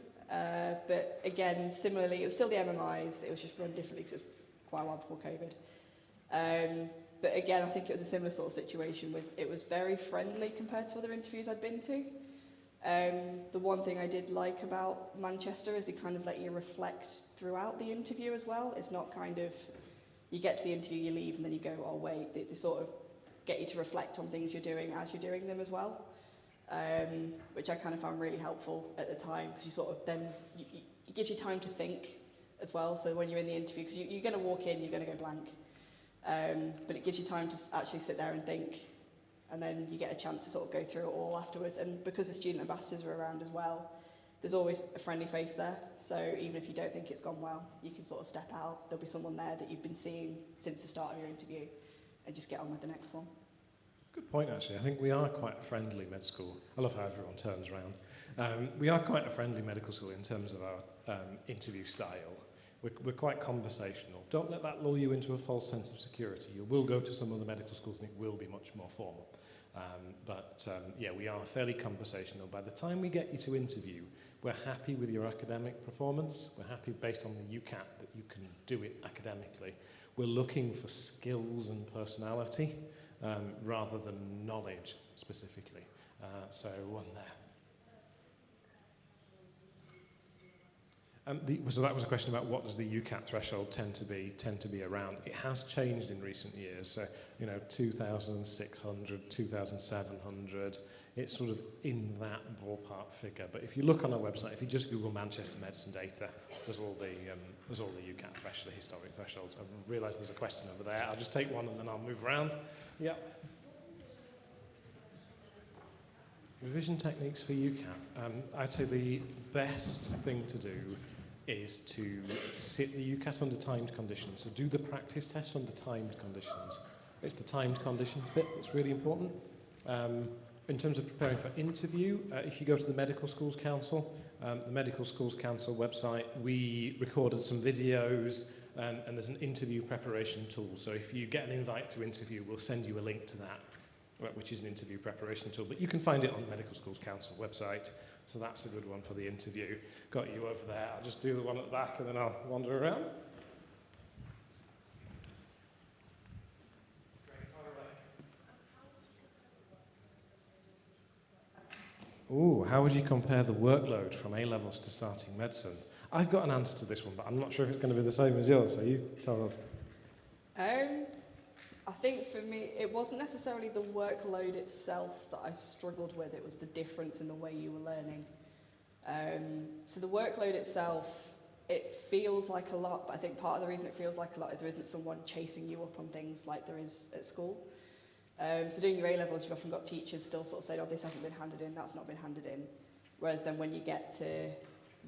But again, similarly, it was still the MMIs, it was just run differently because it was quite a while before COVID. But again, I think it was a similar sort of situation with, it was very friendly compared to other interviews I'd been to. The one thing I did like about Manchester is they kind of let you reflect throughout the interview as well. It's not kind of, you get to the interview, you leave, and then you go, oh wait, they sort of get you to reflect on things you're doing as you're doing them as well. Which I kind of found really helpful at the time, because you sort of then, it gives you time to think as well. So when you're in the interview, because you're going to walk in, you're going to go blank. But it gives you time to actually sit there and think, and then you get a chance to sort of go through it all afterwards. And because the student ambassadors are around as well, there's always a friendly face there. So even if you don't think it's gone well, you can sort of step out. There'll be someone there that you've been seeing since the start of your interview, and just get on with the next one. Good point, actually. I think we are quite a friendly med school. I love how everyone turns around. We are quite a friendly medical school in terms of our interview style. We're quite conversational. Don't let that lull you into a false sense of security. You will go to some other medical schools and it will be much more formal. Yeah, we are fairly conversational. By the time we get you to interview, we're happy with your academic performance. We're happy based on the UCAT that you can do it academically. We're looking for skills and personality rather than knowledge specifically. So one there. So that was a question about what does the UCAT threshold tend to be around. It has changed in recent years. So, 2,600, 2,700, it's sort of in that ballpark figure. But if you look on our website, if you just Google Manchester medicine data, there's all the UCAT thresholds, the historic thresholds. I realise there's a question over there. I'll just take one and then I'll move around. Yeah. Revision techniques for UCAT. I'd say the best thing to do is to sit the UCAT under timed conditions. So do the practice test under timed conditions. It's the timed conditions bit that's really important. In terms of preparing for interview, if you go to the Medical Schools Council, the Medical Schools Council website, we recorded some videos and there's an interview preparation tool. So if you get an invite to interview, we'll send you a link to that, which is an interview preparation tool. But you can find it on the Medical Schools Council website. So that's a good one for the interview. Got you over there. I'll just do the one at the back and then I'll wander around. Ooh, how would you compare the workload from A-levels to starting medicine? I've got an answer to this one, but I'm not sure if it's going to be the same as yours, so you tell us. I think for me, it wasn't necessarily the workload itself that I struggled with, it was the difference in the way you were learning. So the workload itself, it feels like a lot, but I think part of the reason it feels like a lot is there isn't someone chasing you up on things like there is at school. So doing your A-levels, you've often got teachers still sort of saying, oh, this hasn't been handed in, that's not been handed in. Whereas then when you get to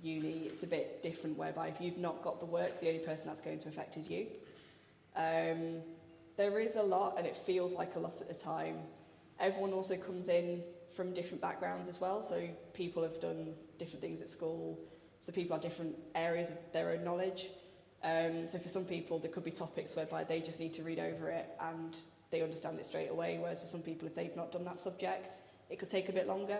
uni, it's a bit different, whereby if you've not got the work, the only person that's going to affect is you. There is a lot, and it feels like a lot at the time. Everyone also comes in from different backgrounds as well, so people have done different things at school, so people have different areas of their own knowledge. So for some people, there could be topics whereby they just need to read over it and they understand it straight away, whereas for some people, if they've not done that subject, it could take a bit longer.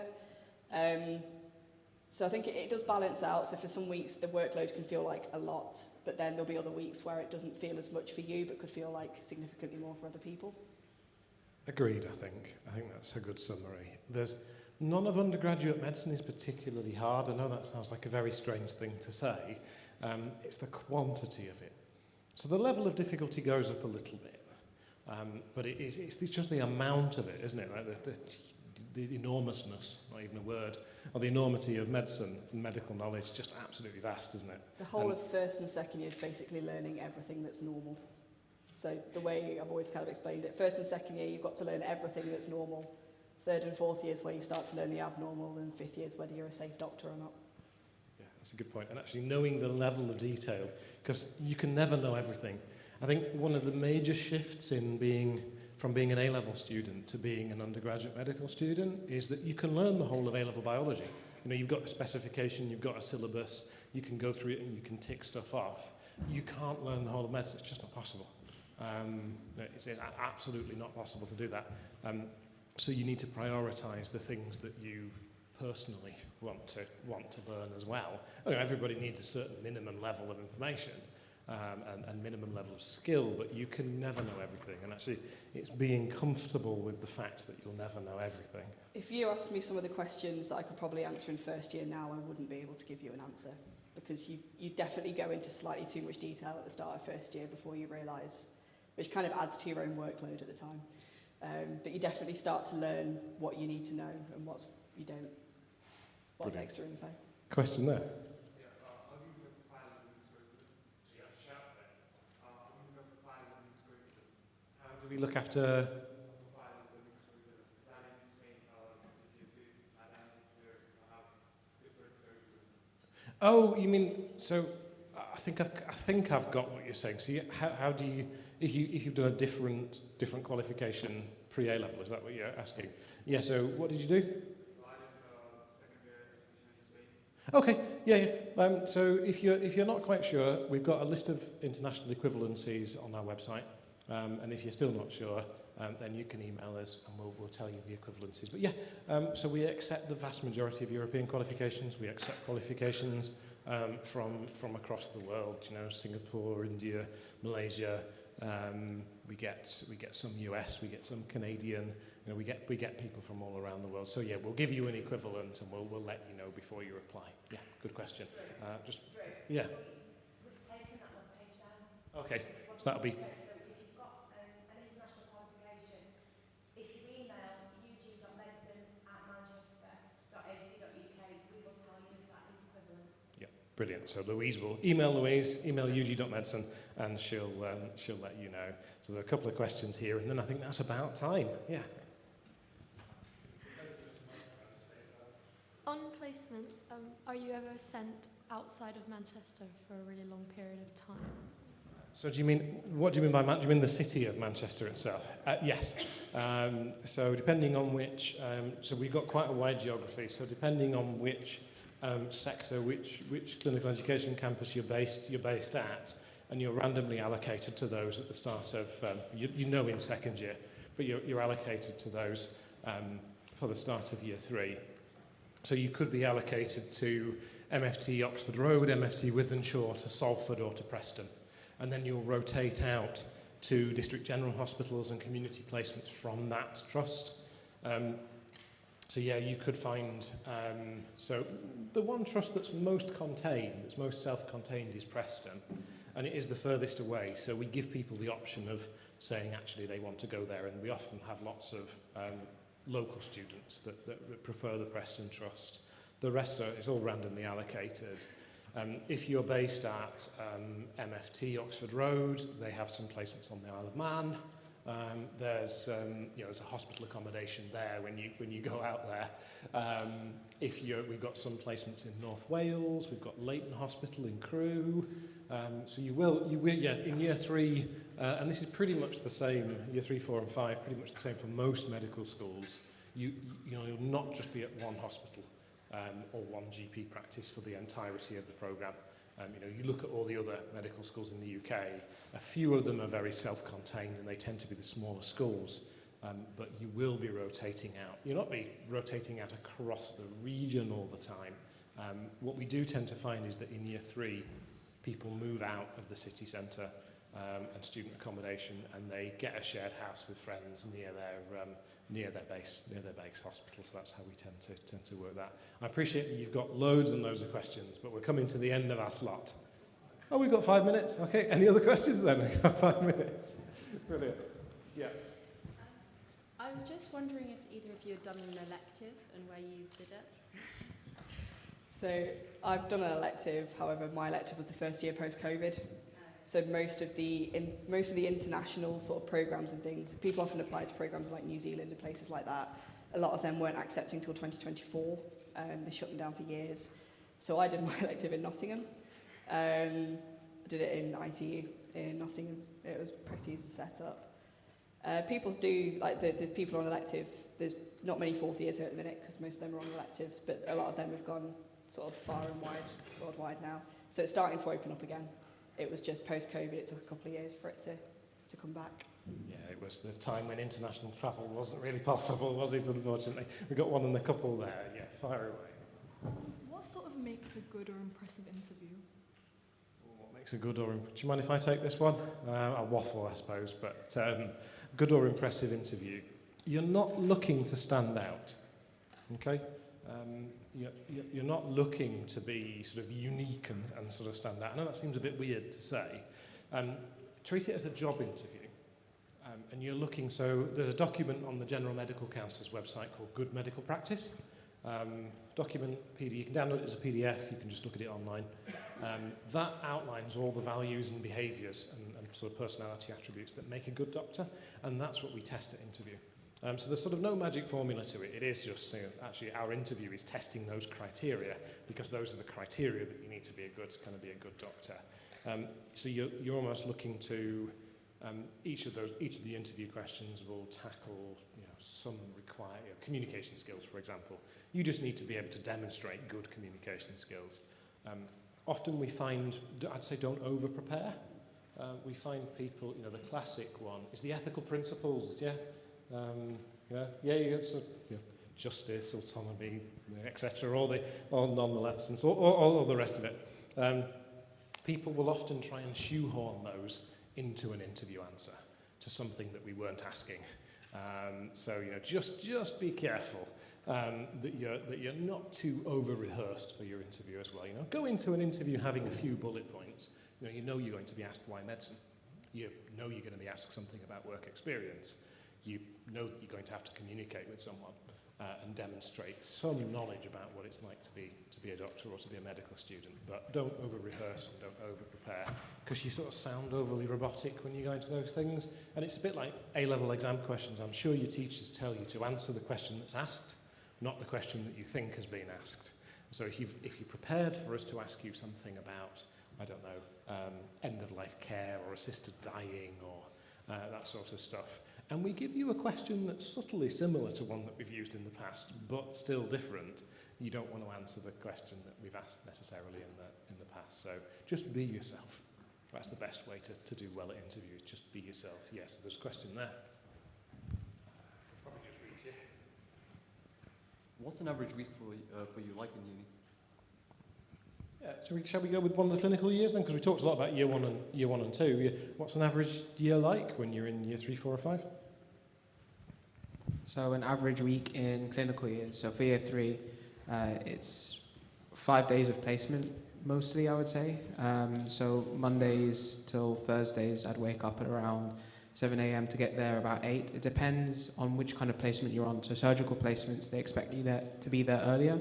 So I think it does balance out. So for some weeks, the workload can feel like a lot, but then there'll be other weeks where it doesn't feel as much for you, but could feel like significantly more for other people. Agreed, I think. I think that's a good summary. None of undergraduate medicine is particularly hard. I know that sounds like a very strange thing to say. It's the quantity of it. So the level of difficulty goes up a little bit, but it's just the amount of it, isn't it? Like the enormousness, not even a word, or the enormity of medicine and medical knowledge, just absolutely vast, isn't it? The whole of first and second year is basically learning everything that's normal. So the way I've always kind of explained it, first and second year, you've got to learn everything that's normal. Third and fourth year is where you start to learn the abnormal, and fifth year is whether you're a safe doctor or not. Yeah, that's a good point. And actually knowing the level of detail, because you can never know everything. I think one of the major shifts in from being an A-level student to being an undergraduate medical student is that you can learn the whole of A-level biology. You know, you've got a specification, you've got a syllabus, you can go through it and you can tick stuff off. You can't learn the whole of medicine, it's just not possible. It's absolutely not possible to do that. So you need to prioritise the things that you personally want to learn as well. I know everybody needs a certain minimum level of information and minimum level of skill, but you can never know everything. And actually, it's being comfortable with the fact that you'll never know everything. If you asked me some of the questions that I could probably answer in first year now, I wouldn't be able to give you an answer, because you definitely go into slightly too much detail at the start of first year before you realise, which kind of adds to your own workload at the time. But you definitely start to learn what you need to know and what's extra info. Question there? How do we look after... Oh, you mean, so I think I've got what you're saying. So how do you, if you've done a different qualification pre-A level, is that what you're asking? Yeah, so what did you do? Okay, yeah. So if you're not quite sure, we've got a list of international equivalencies on our website, and if you're still not sure, then you can email us and we'll tell you the equivalencies. But yeah, so we accept the vast majority of European qualifications. We accept qualifications from across the world. You know, Singapore, India, Malaysia. We get some US, we get some Canadian. You know, we get people from all around the world. So yeah, we'll give you an equivalent and we'll let you know before you apply. Yeah, good question. Yeah. Okay, so that'll be. Brilliant. So Louise will email ug.medicine, and she'll let you know. So there are a couple of questions here, and then I think that's about time. Yeah. On placement, are you ever sent outside of Manchester for a really long period of time? So what do you mean by Manchester? Do you mean the city of Manchester itself? Yes. So depending on which, so we've got quite a wide geography. So depending on which sector, which clinical education campus you're based at, and you're randomly allocated to those at the start of, in second year, but you're allocated to those for the start of year 3. So you could be allocated to MFT Oxford Road, MFT Wythenshawe, to Salford or to Preston, and then you'll rotate out to district general hospitals and community placements from that trust. So yeah, you could find, so the one trust that's most contained, that's most self-contained is Preston, and it is the furthest away. So we give people the option of saying actually they want to go there, and we often have lots of local students that prefer the Preston Trust. The rest is all randomly allocated. If you're based at MFT Oxford Road, they have some placements on the Isle of Man. There's a hospital accommodation there when you go out there. We've got some placements in North Wales. We've got Leighton Hospital in Crewe. So you will in year 3, and this is pretty much the same. Year 3, 4, and 5, pretty much the same for most medical schools. You'll not just be at one hospital or one GP practice for the entirety of the programme. You look at all the other medical schools in the UK, a few of them are very self-contained and they tend to be the smaller schools, but you will be rotating out. You'll not be rotating out across the region all the time. What we do tend to find is that in year 3, people move out of the city centre and student accommodation, and they get a shared house with friends near their base hospital. So that's how we tend to work that. I appreciate that you've got loads and loads of questions, but we're coming to the end of our slot. Oh, we've got 5 minutes. Okay, any other questions then? We've got 5 minutes. Brilliant. Yeah. I was just wondering if either of you had done an elective and where you did it. So I've done an elective, however, my elective was the first year post-COVID. So most of the international sort of programs and things, people often apply to programs like New Zealand and places like that. A lot of them weren't accepting until 2024. They shut them down for years. So I did my elective in Nottingham. I did it in ITU in Nottingham. It was pretty easy to set up. People do, like the people on elective, there's not many fourth years here at the minute because most of them are on electives, but a lot of them have gone sort of far and wide, worldwide now. So it's starting to open up again. It was just post-COVID, it took a couple of years for it to come back. Yeah, it was the time when international travel wasn't really possible, was it, unfortunately? We got one in the couple there. Yeah, fire away. What sort of makes a good or impressive interview? What makes a good or... Do you mind if I take this one? I'll waffle, I suppose, but good or impressive interview. You're not looking to stand out, okay? You're not looking to be sort of unique and sort of stand out. I know that seems a bit weird to say. Treat it as a job interview. And you're looking, so there's a document on the General Medical Council's website called Good Medical Practice. Document, you can download it as a PDF, you can just look at it online. That outlines all the values and behaviours and sort of personality attributes that make a good doctor, and that's what we test at interview. So there's sort of no magic formula to it. It is just, actually our interview is testing those criteria, because those are the criteria that you need to be a good doctor. So you're almost looking to, each of the interview questions will tackle some required communication skills, for example. You just need to be able to demonstrate good communication skills. Often we find, I'd say don't over-prepare. We find people, the classic one is the ethical principles, yeah? Justice, autonomy, etc., all non-maleficence, all the rest of it. People will often try and shoehorn those into an interview answer to something that we weren't asking. So just be careful that you're not too over-rehearsed for your interview as well. Go into an interview having a few bullet points. You know you're going to be asked why medicine. You know you're going to be asked something about work experience. You know that you're going to have to communicate with someone and demonstrate some knowledge about what it's like to be a doctor or to be a medical student. But don't over-rehearse and don't over-prepare, because you sort of sound overly robotic when you go into those things. And it's a bit like A-level exam questions. I'm sure your teachers tell you to answer the question that's asked, not the question that you think has been asked. So if you prepared for us to ask you something about, I don't know, end-of-life care or assisted dying or that sort of stuff, and we give you a question that's subtly similar to one that we've used in the past, but still different, you don't want to answer the question that we've asked necessarily in the past. So just be yourself. That's the best way to do well at interviews. Just be yourself. Yes, there's a question there. Probably just read you. What's an average week for you like in uni? Yeah, shall we go with one of the clinical years then? Because we talked a lot about year one and two. What's an average year like when you're in year 3, 4, or 5? So an average week in clinical years. So for year 3, it's 5 days of placement, mostly, I would say. So Mondays till Thursdays, I'd wake up at around 7 a.m. to get there about 8. It depends on which kind of placement you're on. So surgical placements, they expect you to be there earlier.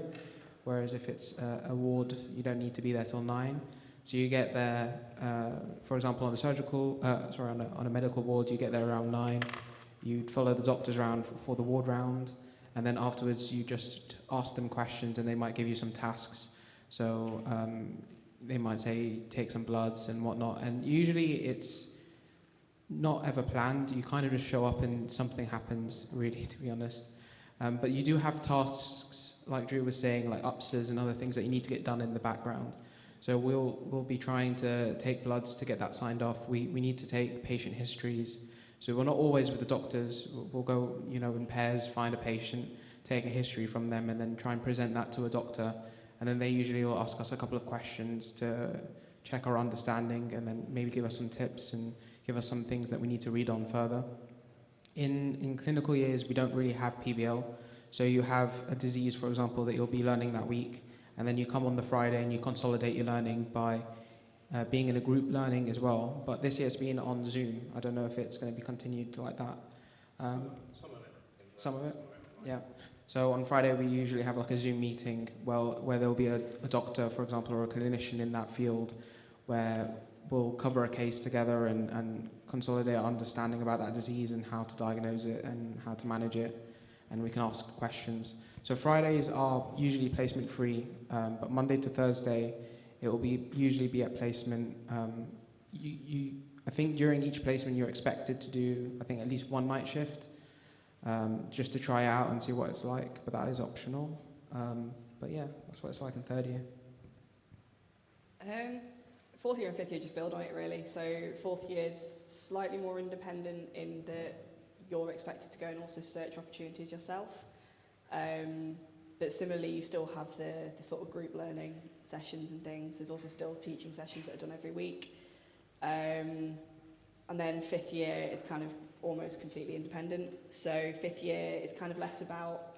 Whereas if it's a ward, you don't need to be there till 9. So you get there, for example, on a medical ward, you get there around 9. You'd follow the doctors around for the ward round, and then afterwards you just ask them questions and they might give you some tasks. So they might say, take some bloods and whatnot. And usually it's not ever planned. You kind of just show up and something happens, really, to be honest. But you do have tasks, like Drew was saying, like UPSAs and other things that you need to get done in the background. So we'll be trying to take bloods to get that signed off. We need to take patient histories. So we're not always with the doctors. We'll go, in pairs, find a patient, take a history from them, and then try and present that to a doctor. And then they usually will ask us a couple of questions to check our understanding, and then maybe give us some tips and give us some things that we need to read on further. In clinical years, we don't really have PBL. So you have a disease, for example, that you'll be learning that week, and then you come on the Friday and you consolidate your learning by being in a group learning as well. But this year it's been on Zoom. I don't know if it's going to be continued like that. Some of it? Yeah. So on Friday we usually have like a Zoom meeting where there'll be a doctor, for example, or a clinician in that field, where we'll cover a case together and consolidate our understanding about that disease and how to diagnose it and how to manage it. And we can ask questions. So Fridays are usually placement free, but Monday to Thursday it will usually be at placement. I think during each placement you're expected to do, I think, at least one night shift, just to try out and see what it's like, but that is optional. But yeah, that's what it's like in third year. Fourth year and fifth year just build on it really. So fourth year is slightly more independent in that you're expected to go and also search opportunities yourself. But similarly, you still have the sort of group learning sessions and things. There's also still teaching sessions that are done every week. And then fifth year is kind of almost completely independent. So fifth year is kind of less about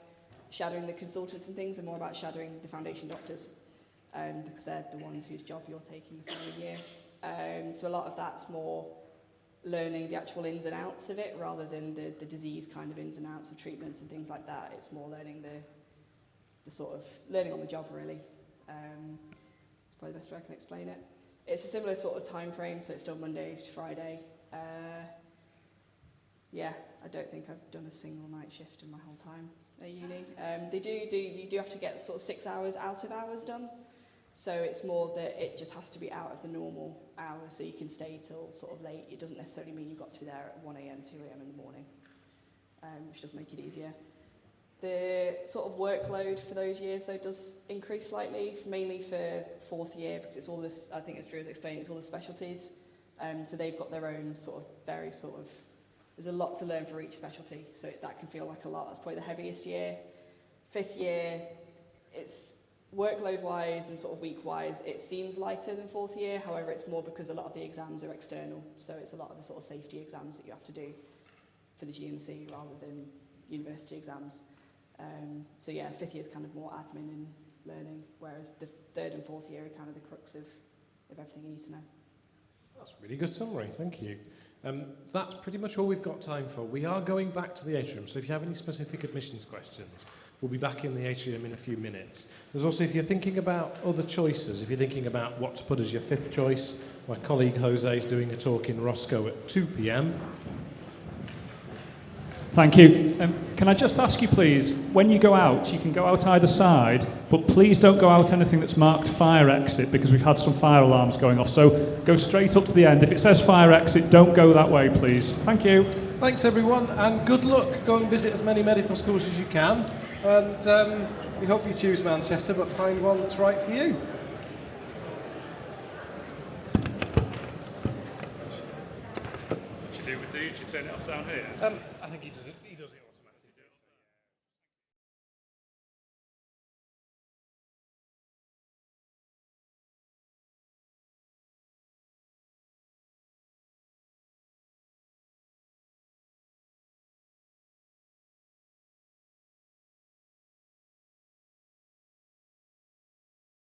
shadowing the consultants and things and more about shadowing the foundation doctors, because they're the ones whose job you're taking the following year. So a lot of that's more learning the actual ins and outs of it rather than the disease kind of ins and outs of treatments and things like that. It's more learning the sort of learning on the job really. It's probably the best way I can explain it. It's a similar sort of time frame, so it's still Monday to Friday. Yeah, I don't think I've done a single night shift in my whole time at uni. You do have to get sort of 6 hours out of hours done. So it's more that it just has to be out of the normal hours, so you can stay till sort of late. It doesn't necessarily mean you've got to be there at 1 a.m, 2 a.m. in the morning, which does make it easier. The sort of workload for those years, though, does increase slightly, mainly for fourth year, because it's all this, I think as Drew was explaining, it's all the specialties. So they've got their own sort of there's a lot to learn for each specialty, so that can feel like a lot. That's probably the heaviest year. Fifth year, it's workload-wise and sort of week-wise, it seems lighter than fourth year. However, it's more because a lot of the exams are external, so it's a lot of the sort of safety exams that you have to do for the GMC rather than university exams. So yeah, fifth year is kind of more admin and learning, whereas the third and fourth year are kind of the crux of everything you need to know. That's a really good summary, thank you. That's pretty much all we've got time for. We are going back to the atrium, so if you have any specific admissions questions, we'll be back in the atrium in a few minutes. There's also, if you're thinking about other choices, if you're thinking about what to put as your fifth choice, my colleague Jose is doing a talk in Roscoe at 2 p.m. Thank you. Can I just ask you, please, when you go out, you can go out either side, but please don't go out anything that's marked fire exit, because we've had some fire alarms going off. So go straight up to the end. If it says fire exit, don't go that way, please. Thank you. Thanks, everyone, and good luck. Go and visit as many medical schools as you can, and we hope you choose Manchester, but find one that's right for you. What do you do with these? Do you turn it off down here? I think he does it.